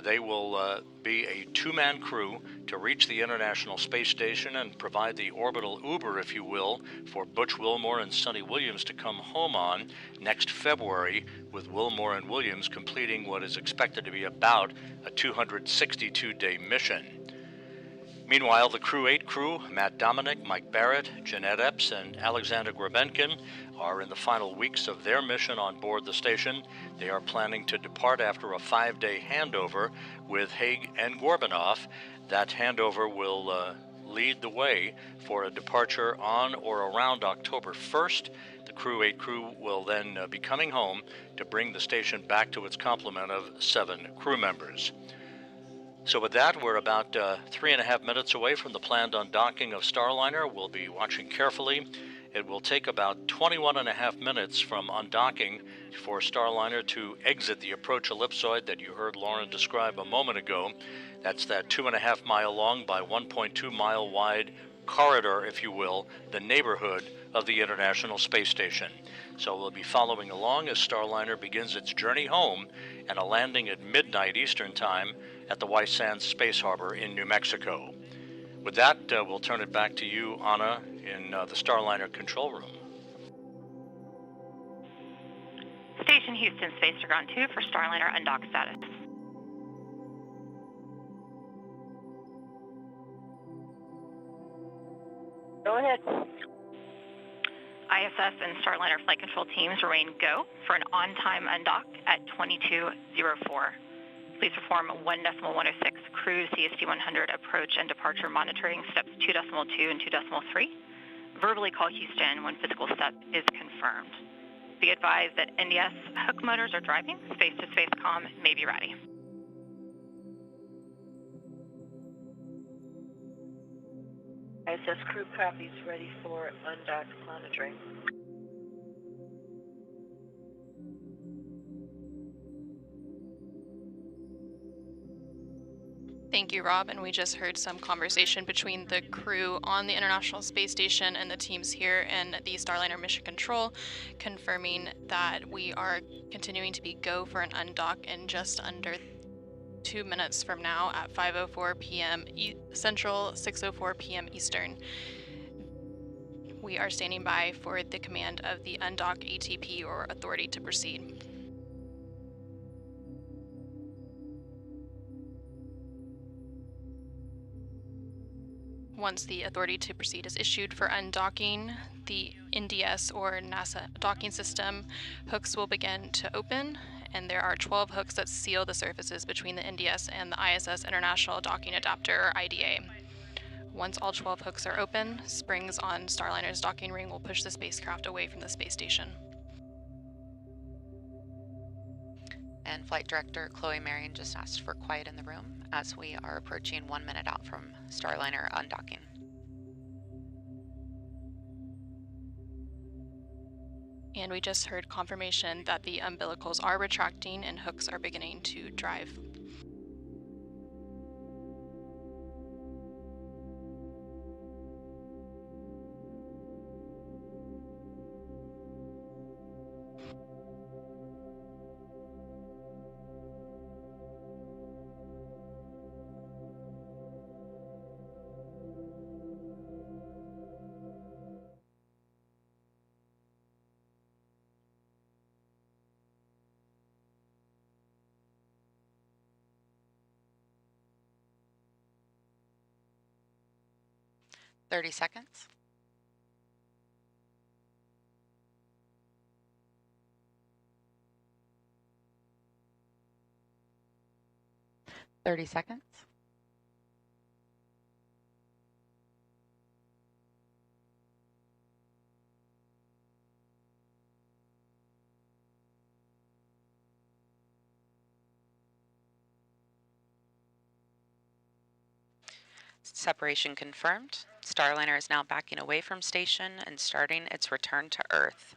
They will be a 2-man crew to reach the International Space Station and provide the orbital Uber, if you will, for Butch Wilmore and Sonny Williams to come home on next February, with Wilmore and Williams completing what is expected to be about a 262-day mission. Meanwhile, the Crew 8 crew, Matt Dominic, Mike Barrett, Jeanette Epps, and Alexander Grabenkin, are in the final weeks of their mission on board the station. They are planning to depart after a 5-day handover with Hague and Gorbanov. That handover will lead the way for a departure on or around October 1st. The Crew 8 crew will then be coming home to bring the station back to its complement of 7 crew members. So with that, we're about 3.5 minutes away from the planned undocking of Starliner. We'll be watching carefully. It will take about 21.5 minutes from undocking for Starliner to exit the approach ellipsoid that you heard Lauren describe a moment ago. That's that 2.5 mile long by 1.2 mile wide corridor, if you will, the neighborhood of the International Space Station. So we'll be following along as Starliner begins its journey home and a landing at midnight Eastern Time at the White Sands Space Harbor in New Mexico. With that, we'll turn it back to you, Anna, in the Starliner control room. Station Houston, Space to Ground 2 for Starliner undock status. Go ahead. ISS and Starliner flight control teams remain go for an on-time undock at 2204. Please perform 1.106 cruise CST-100 approach and departure monitoring steps 2.2 and 2.3. Verbally call Houston when physical step is confirmed. Be advised that NDS hook motors are driving. Space-to-space comm may be ready. ISS crew copies, ready for undock monitoring. Thank you, Rob. And we just heard some conversation between the crew on the International Space Station and the teams here in the Starliner Mission Control, confirming that we are continuing to be go for an undock in just under 2 minutes from now at 5:04 p.m. Central, 6:04 p.m. Eastern. We are standing by for the command of the undock ATP or authority to proceed. Once the authority to proceed is issued for undocking, the NDS or NASA docking system hooks will begin to open, and there are 12 hooks that seal the surfaces between the NDS and the ISS International Docking Adapter or IDA. Once all 12 hooks are open, springs on Starliner's docking ring will push the spacecraft away from the space station. And Flight Director Chloe Marion just asked for quiet in the room as we are approaching 1 minute out from Starliner undocking. And we just heard confirmation that the umbilicals are retracting and hooks are beginning to drive. Thirty seconds. 30 seconds. Separation confirmed. Starliner is now backing away from station and starting its return to Earth.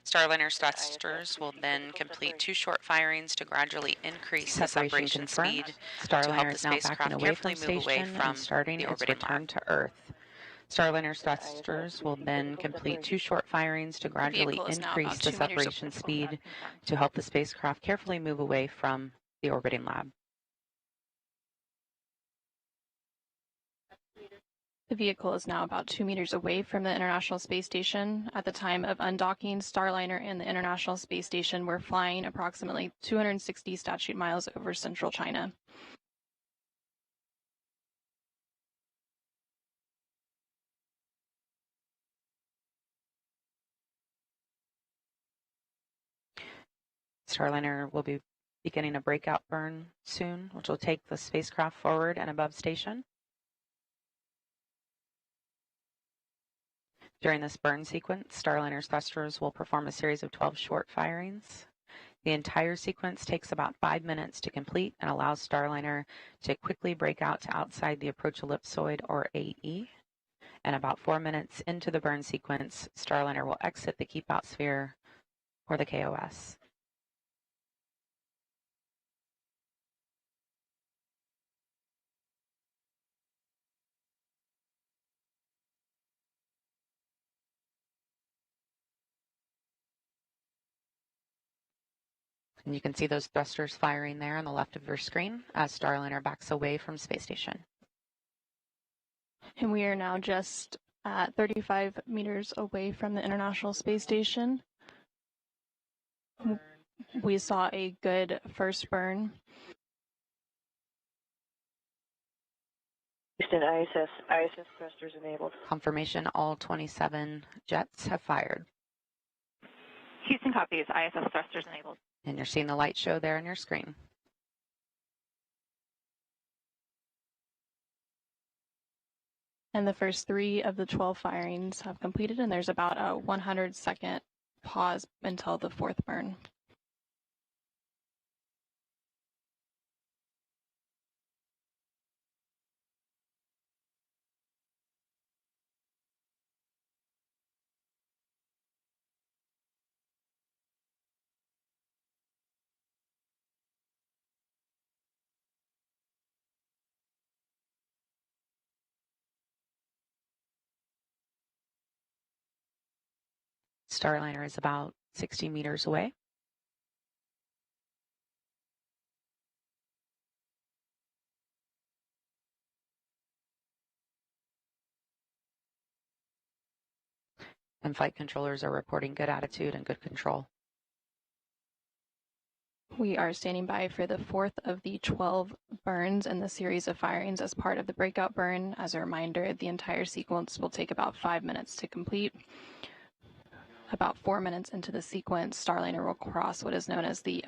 Starliner thrusters will then complete 2 short firings to gradually increase the separation speed to help the spacecraft carefully move away from the orbiting lab. To Earth. Starliner thrusters will then complete 2 short firings to gradually increase the separation speed to help the spacecraft carefully move away from the orbiting lab. The vehicle is now about 2 meters away from the International Space Station. At the time of undocking, Starliner and the International Space Station were flying approximately 260 statute miles over central China. Starliner will be beginning a breakout burn soon, which will take the spacecraft forward and above station. During this burn sequence, Starliner's thrusters will perform a series of 12 short firings. The entire sequence takes about 5 minutes to complete and allows Starliner to quickly break out to outside the approach ellipsoid, or AE. And about 4 minutes into the burn sequence, Starliner will exit the keep out sphere, or the KOS. And you can see those thrusters firing there on the left of your screen as Starliner backs away from space station. And we are now just at 35 meters away from the International Space Station. We saw a good first burn. Houston, ISS thrusters enabled. Confirmation, all 27 jets have fired. Houston copies, ISS thrusters enabled. And you're seeing the light show there on your screen. And the first 3 of the 12 firings have completed, and there's about a 100-second pause until the 4th burn. Starliner is about 60 meters away. And flight controllers are reporting good attitude and good control. We are standing by for the 4th of the 12 burns in the series of firings as part of the breakout burn. As a reminder, the entire sequence will take about 5 minutes to complete. About 4 minutes into the sequence, Starliner will cross what is known as the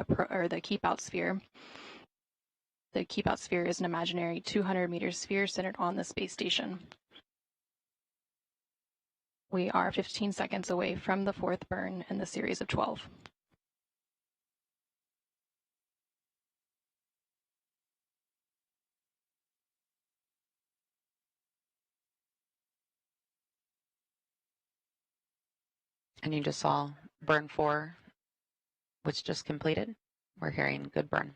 keep-out sphere. The keep-out sphere is an imaginary 200-meter sphere centered on the space station. We are 15 seconds away from the 4th burn in the series of 12. And you just saw burn 4, which just completed. We're hearing good burn.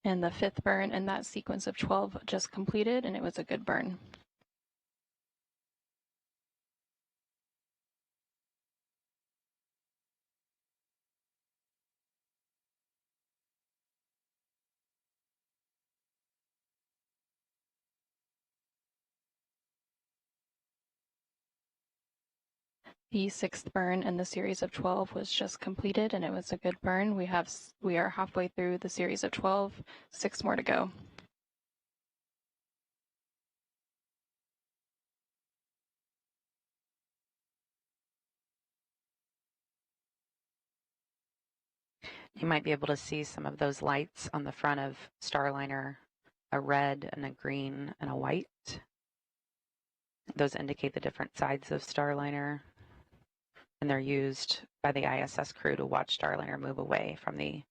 And the 5th burn in that sequence of 12 just completed, and it was a good burn. The 6th burn in the series of 12 was just completed, and it was a good burn. We are halfway through the series of 12, 6 more to go. You might be able to see some of those lights on the front of Starliner, a red and a green and a white. Those indicate the different sides of Starliner, and they're used by the ISS crew to watch Starliner move away from the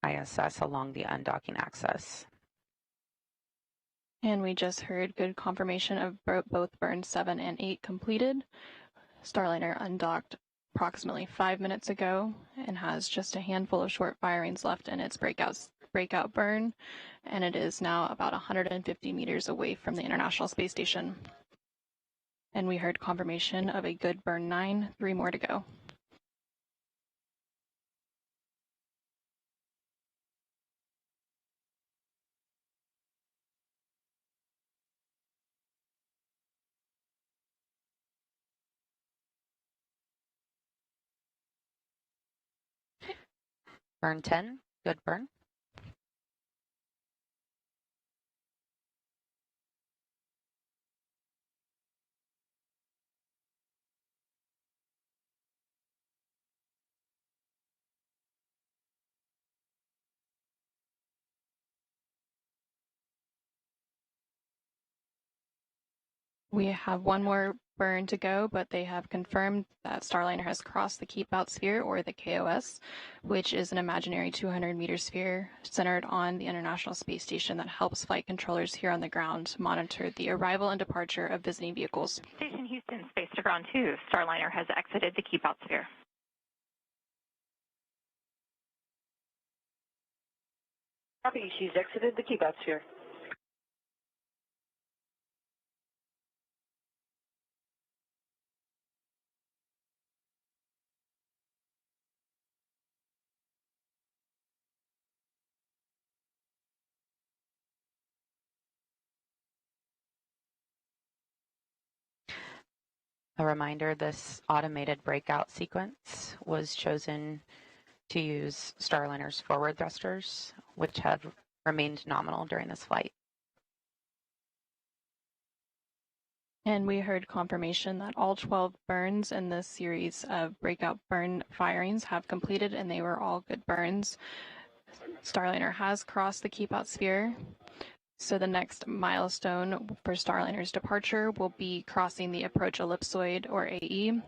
ISS along the undocking axis. And we just heard good confirmation of both burns 7 and 8 completed. Starliner undocked approximately 5 minutes ago and has just a handful of short firings left in its breakout burn, and it is now about 150 meters away from the International Space Station. And we heard confirmation of a good burn 9, 3 more to go. Burn 10, good burn. We have one more burn to go, but they have confirmed that Starliner has crossed the keep-out sphere, or the KOS, which is an imaginary 200-meter sphere centered on the International Space Station that helps flight controllers here on the ground monitor the arrival and departure of visiting vehicles. Station Houston, Space to Ground 2, Starliner has exited the keep-out sphere. Copy, she's exited the keep-out sphere. A reminder, this automated breakout sequence was chosen to use Starliner's forward thrusters, which have remained nominal during this flight. And we heard confirmation that all 12 burns in this series of breakout burn firings have completed, and they were all good burns. Starliner has crossed the keep out sphere. So the next milestone for Starliner's departure will be crossing the approach ellipsoid, or AE.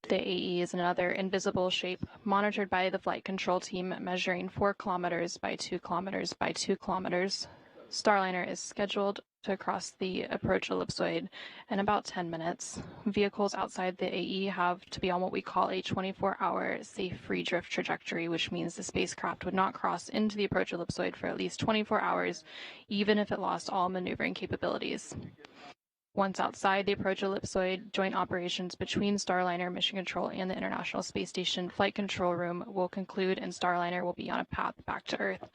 The AE is another invisible shape monitored by the flight control team, measuring 4 kilometers by 2 kilometers by 2 kilometers. Starliner is scheduled to cross the approach ellipsoid in about 10 minutes. Vehicles outside the AE have to be on what we call a 24-hour safe free drift trajectory, which means the spacecraft would not cross into the approach ellipsoid for at least 24 hours, even if it lost all maneuvering capabilities. Once outside the approach ellipsoid, joint operations between Starliner Mission Control and the International Space Station Flight Control Room will conclude, and Starliner will be on a path back to Earth.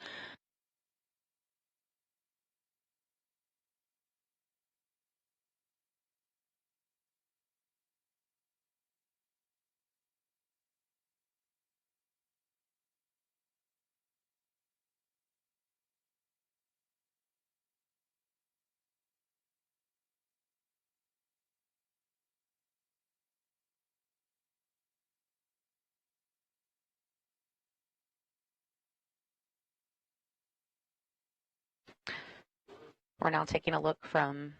We're now taking a look from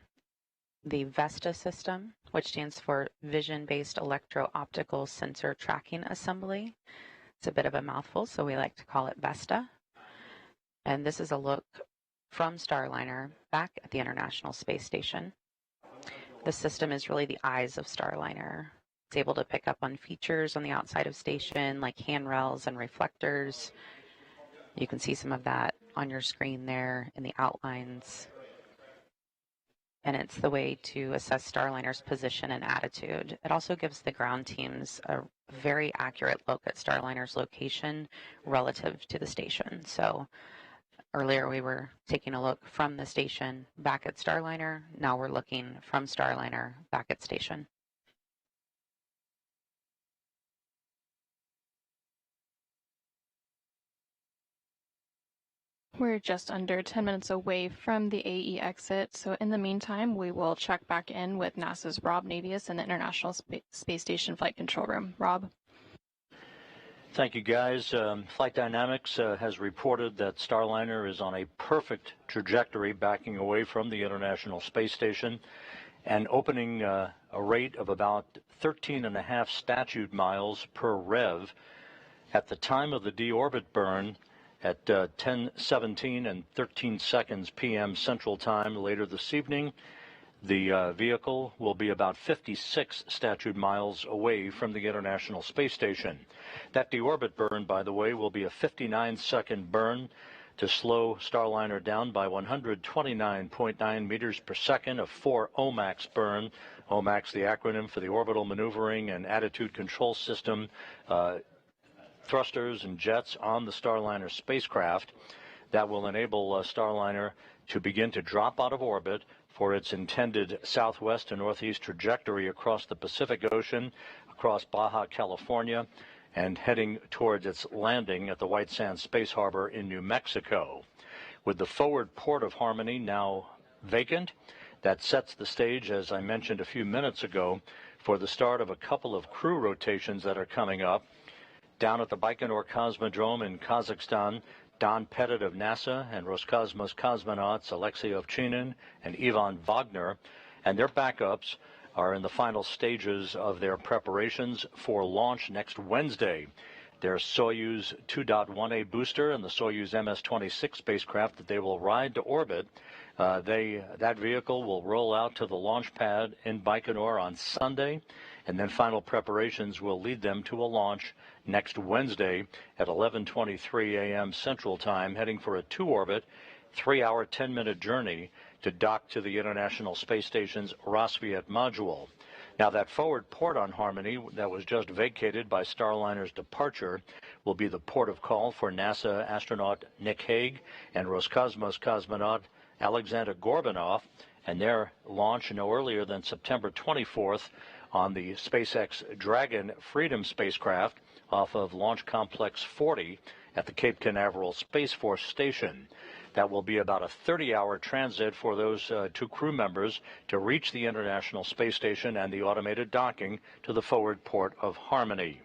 the VESTA system, which stands for Vision-Based Electro-Optical Sensor Tracking Assembly. It's a bit of a mouthful, so we like to call it VESTA. And this is a look from Starliner back at the International Space Station. The system is really the eyes of Starliner. It's able to pick up on features on the outside of station, like handrails and reflectors. You can see some of that on your screen there in the outlines. And it's the way to assess Starliner's position and attitude. It also gives the ground teams a very accurate look at Starliner's location relative to the station. So earlier we were taking a look from the station back at Starliner. Now we're looking from Starliner back at station. We're just under 10 minutes away from the AE exit, so in the meantime, we will check back in with NASA's Rob Navius in the International Space Station Flight Control Room. Rob? Thank you, guys. Flight Dynamics has reported that Starliner is on a perfect trajectory backing away from the International Space Station and opening a rate of about 13.5 statute miles per rev. At the time of the deorbit burn, at 10:17 and 13 seconds p.m. Central Time later this evening, the vehicle will be about 56 statute miles away from the International Space Station. That deorbit burn, by the way, will be a 59-second burn to slow Starliner down by 129.9 meters per second, a 4 OMAX burn. OMAX, the acronym for the Orbital Maneuvering and Attitude Control System, thrusters and jets on the Starliner spacecraft that will enable Starliner to begin to drop out of orbit for its intended southwest to northeast trajectory across the Pacific Ocean, across Baja California, and heading towards its landing at the White Sands Space Harbor in New Mexico. With the forward port of Harmony now vacant, that sets the stage, as I mentioned a few minutes ago, for the start of a couple of crew rotations that are coming up. Down at the Baikonur Cosmodrome in Kazakhstan, Don Pettit of NASA and Roscosmos cosmonauts Alexei Ovchinin and Ivan Wagner and their backups are in the final stages of their preparations for launch next Wednesday. Their Soyuz 2.1A booster and the Soyuz MS-26 spacecraft that they will ride to orbit, that vehicle will roll out to the launch pad in Baikonur on Sunday, and then final preparations will lead them to a launch next Wednesday at 11:23 a.m. Central Time, heading for a two-orbit, 3-hour, 10-minute journey to dock to the International Space Station's Rassvet module. Now, that forward port on Harmony that was just vacated by Starliner's departure will be the port of call for NASA astronaut Nick Hague and Roscosmos cosmonaut Alexander Gorbanov and their launch no earlier than September 24th on the SpaceX Dragon Freedom spacecraft off of Launch Complex 40 at the Cape Canaveral Space Force Station. That will be about a 30-hour transit for those two crew members to reach the International Space Station and the automated docking to the forward port of Harmony.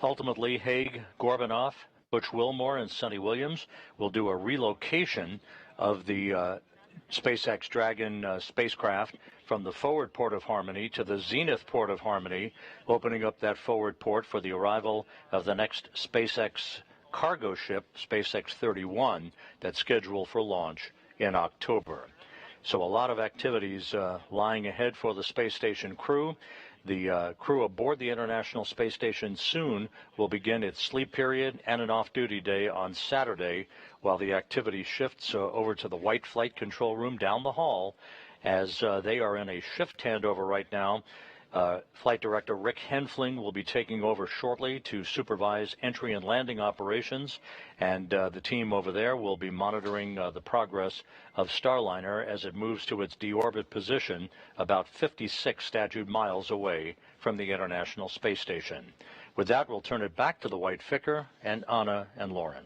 Ultimately, Haig, Gorbanoff, Butch Wilmore, and Sonny Williams will do a relocation of the SpaceX Dragon spacecraft from the forward port of Harmony to the zenith port of Harmony, opening up that forward port for the arrival of the next SpaceX cargo ship, SpaceX 31, that's scheduled for launch in October. So a lot of activities lying ahead for the space station crew. The crew aboard the International Space Station soon will begin its sleep period and an off-duty day on Saturday, while the activity shifts over to the White Flight Control Room down the hall, as they are in a shift handover right now. Flight Director Rick Henfling will be taking over shortly to supervise entry and landing operations, and the team over there will be monitoring the progress of Starliner as it moves to its deorbit position about 56 statute miles away from the International Space Station. With that, we'll turn it back to the White Vicar and Anna and Lauren.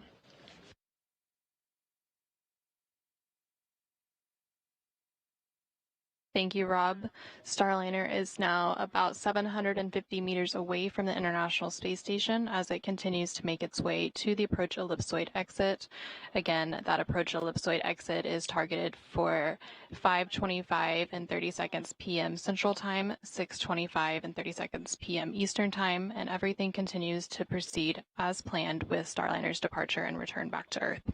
Thank you, Rob. Starliner is now about 750 meters away from the International Space Station as it continues to make its way to the approach ellipsoid exit. Again, that approach ellipsoid exit is targeted for 5:25 and 30 seconds p.m. Central Time, 6:25 and 30 seconds p.m. Eastern Time, and everything continues to proceed as planned with Starliner's departure and return back to Earth.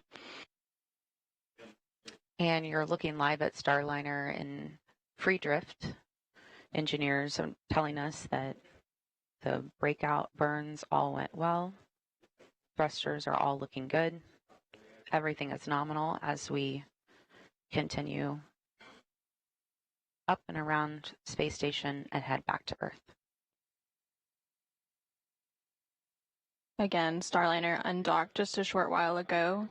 And you're looking live at Starliner in free drift. Engineers are telling us that the breakout burns all went well. Thrusters are all looking good. Everything is nominal as we continue up and around space station and head back to Earth. Again, Starliner undocked just a short while ago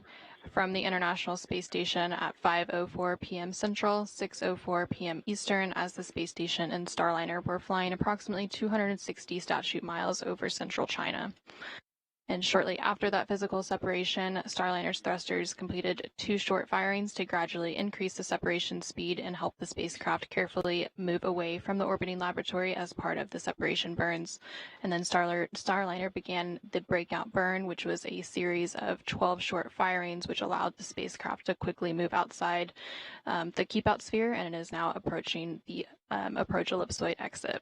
from the International Space Station at 5:04 p.m. Central, 6:04 p.m. Eastern, as the space station and Starliner were flying approximately 260 statute miles over central China. And shortly after that physical separation, Starliner's thrusters completed 2 short firings to gradually increase the separation speed and help the spacecraft carefully move away from the orbiting laboratory as part of the separation burns. And then Starliner began the breakout burn, which was a series of 12 short firings, which allowed the spacecraft to quickly move outside the keep-out sphere, and it is now approaching the approach ellipsoid exit.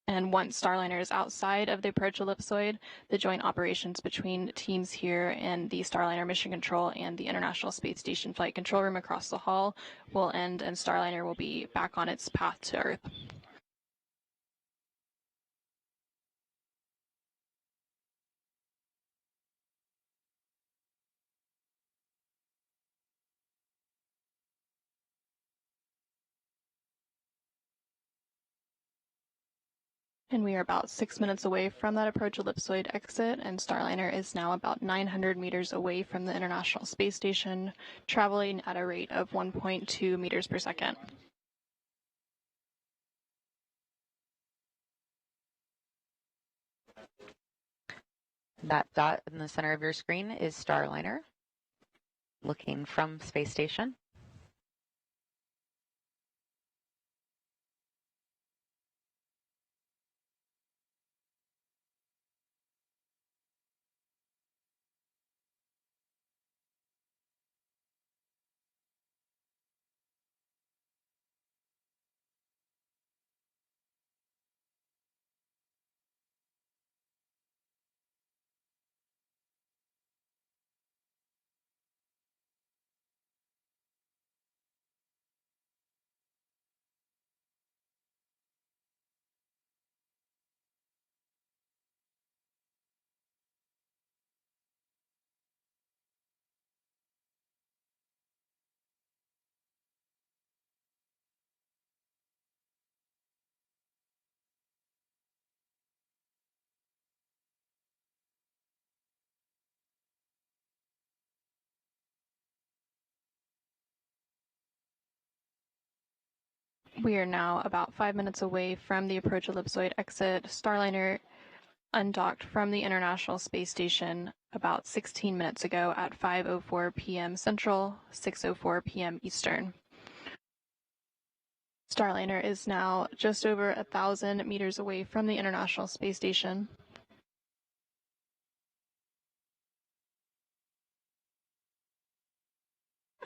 And once Starliner is outside of the approach ellipsoid, the joint operations between teams here and the Starliner Mission Control and the International Space Station Flight Control Room across the hall will end, and Starliner will be back on its path to Earth. And we are about 6 minutes away from that approach ellipsoid exit, and Starliner is now about 900 meters away from the International Space Station, traveling at a rate of 1.2 meters per second. That dot in the center of your screen is Starliner, looking from space station. We are now about 5 minutes away from the approach ellipsoid exit. Starliner undocked from the International Space Station about 16 minutes ago at 5:04 p.m. Central, 6:04 p.m. Eastern. Starliner is now just over 1,000 meters away from the International Space Station.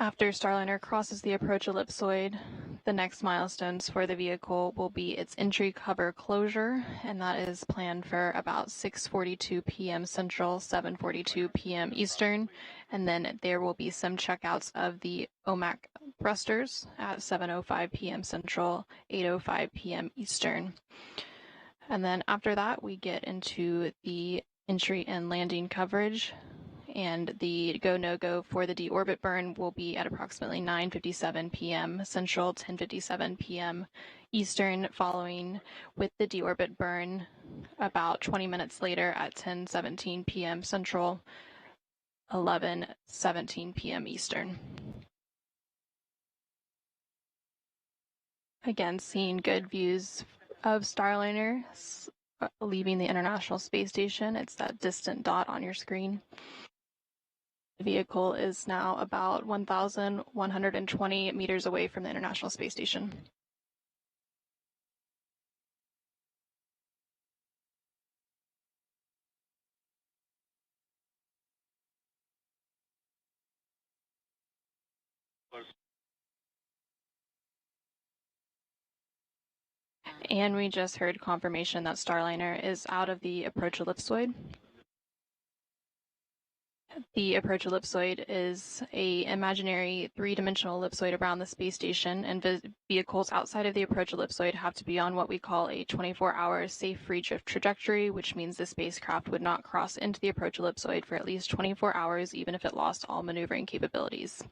After Starliner crosses the approach ellipsoid, the next milestones for the vehicle will be its entry cover closure, and that is planned for about 6:42 p.m. Central, 7:42 p.m. Eastern, and then there will be some checkouts of the OMAC thrusters at 7:05 p.m. Central, 8:05 p.m. Eastern. And then after that, we get into the entry and landing coverage, and the go-no-go for the deorbit burn will be at approximately 9:57 p.m. Central, 10:57 p.m. Eastern, following with the deorbit burn about 20 minutes later at 10:17 p.m. Central, 11:17 p.m. Eastern. Again, seeing good views of Starliner leaving the International Space Station. It's that distant dot on your screen. The vehicle is now about 1,120 meters away from the International Space Station. And we just heard confirmation that Starliner is out of the approach ellipsoid. The approach ellipsoid is an imaginary three-dimensional ellipsoid around the space station, and vehicles outside of the approach ellipsoid have to be on what we call a 24-hour safe free drift trajectory, which means the spacecraft would not cross into the approach ellipsoid for at least 24 hours, even if it lost all maneuvering capabilities.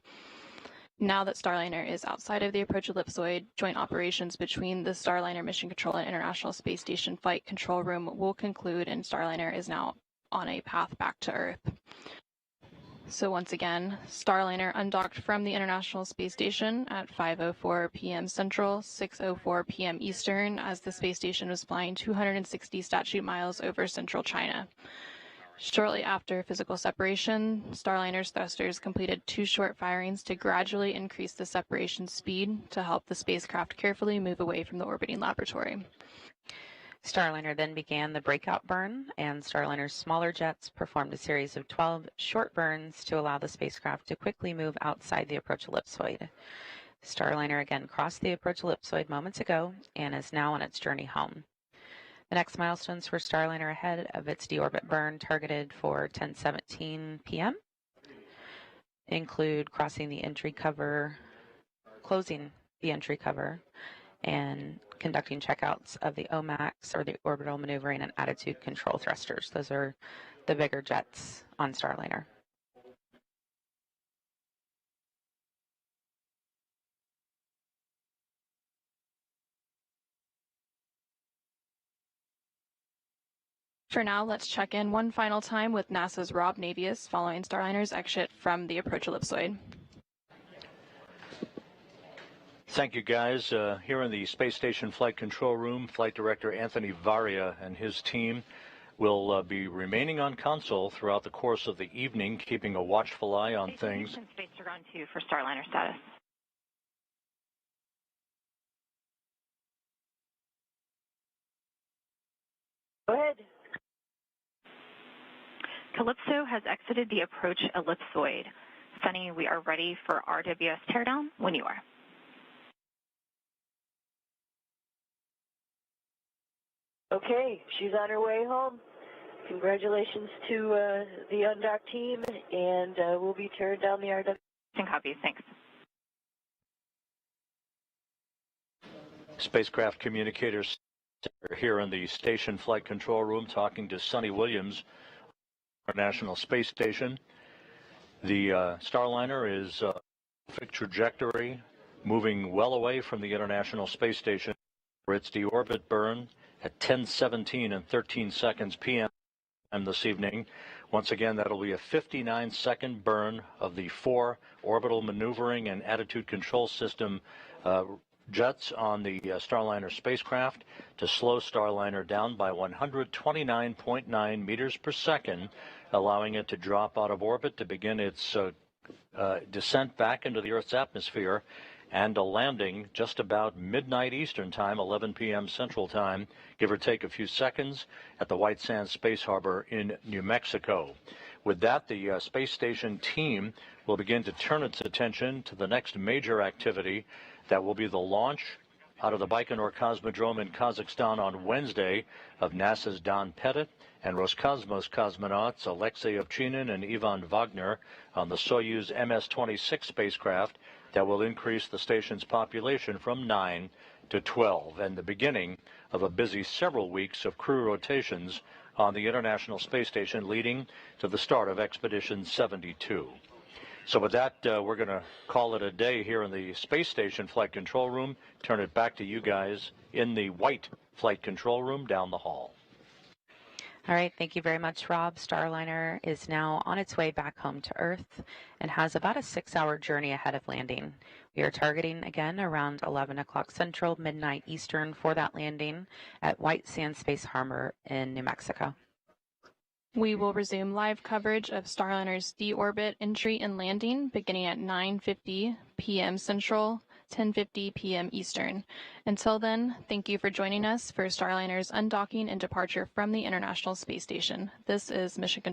Now that Starliner is outside of the approach ellipsoid, joint operations between the Starliner Mission Control and International Space Station Flight Control Room will conclude, and Starliner is now on a path back to Earth. So once again, Starliner undocked from the International Space Station at 5:04 p.m. Central, 6:04 p.m. Eastern, as the space station was flying 260 statute miles over central China. Shortly after physical separation, Starliner's thrusters completed 2 short firings to gradually increase the separation speed to help the spacecraft carefully move away from the orbiting laboratory. Starliner then began the breakout burn, and Starliner's smaller jets performed a series of 12 short burns to allow the spacecraft to quickly move outside the approach ellipsoid. Starliner again crossed the approach ellipsoid moments ago and is now on its journey home. The next milestones for Starliner ahead of its deorbit burn, targeted for 10:17 p.m., include crossing the entry cover, closing the entry cover, and conducting checkouts of the OMACs, or the orbital maneuvering and attitude control thrusters. Those are the bigger jets on Starliner. For now, let's check in one final time with NASA's Rob Navius following Starliner's exit from the approach ellipsoid. Thank you, guys. Here in the Space Station Flight Control Room, Flight Director Anthony Varia and his team will be remaining on console throughout the course of the evening, keeping a watchful eye on things. Space to run 2 for Starliner status. Go ahead. Calypso has exited the approach ellipsoid. Sunny, we are ready for RWS teardown when you are. Okay, she's on her way home. Congratulations to the Undock team, and we'll be tearing down the RWS. Copies, thanks. Spacecraft communicators are here in the Station Flight Control Room talking to Sonny Williams, our National Space Station. The Starliner is perfect trajectory, moving well away from the International Space Station for its deorbit burn at 10:17 and 13 seconds p.m. this evening. Once again, that'll be a 59-second burn of the 4 orbital maneuvering and attitude control system jets on the Starliner spacecraft to slow Starliner down by 129.9 meters per second, allowing it to drop out of orbit to begin its descent back into the Earth's atmosphere, and a landing just about midnight Eastern Time, 11 p.m. Central Time, give or take a few seconds, at the White Sands Space Harbor in New Mexico. With that, the space station team will begin to turn its attention to the next major activity. That will be the launch out of the Baikonur Cosmodrome in Kazakhstan on Wednesday of NASA's Don Pettit and Roscosmos cosmonauts Alexei Ovchinin and Ivan Wagner on the Soyuz MS-26 spacecraft that will increase the station's population from 9 to 12, and the beginning of a busy several weeks of crew rotations on the International Space Station, leading to the start of Expedition 72. So with that, we're going to call it a day here in the Space Station Flight Control Room. Turn it back to you guys in the white Flight Control Room down the hall. All right, thank you very much, Rob. Starliner is now on its way back home to Earth and has about a 6-hour journey ahead of landing. We are targeting again around 11 o'clock Central, midnight Eastern for that landing at White Sands Space Harbor in New Mexico. We will resume live coverage of Starliner's deorbit entry and landing beginning at 9:50 p.m. Central, 10:50 p.m. Eastern. Until then, thank you for joining us for Starliner's undocking and departure from the International Space Station. This is Mission Control.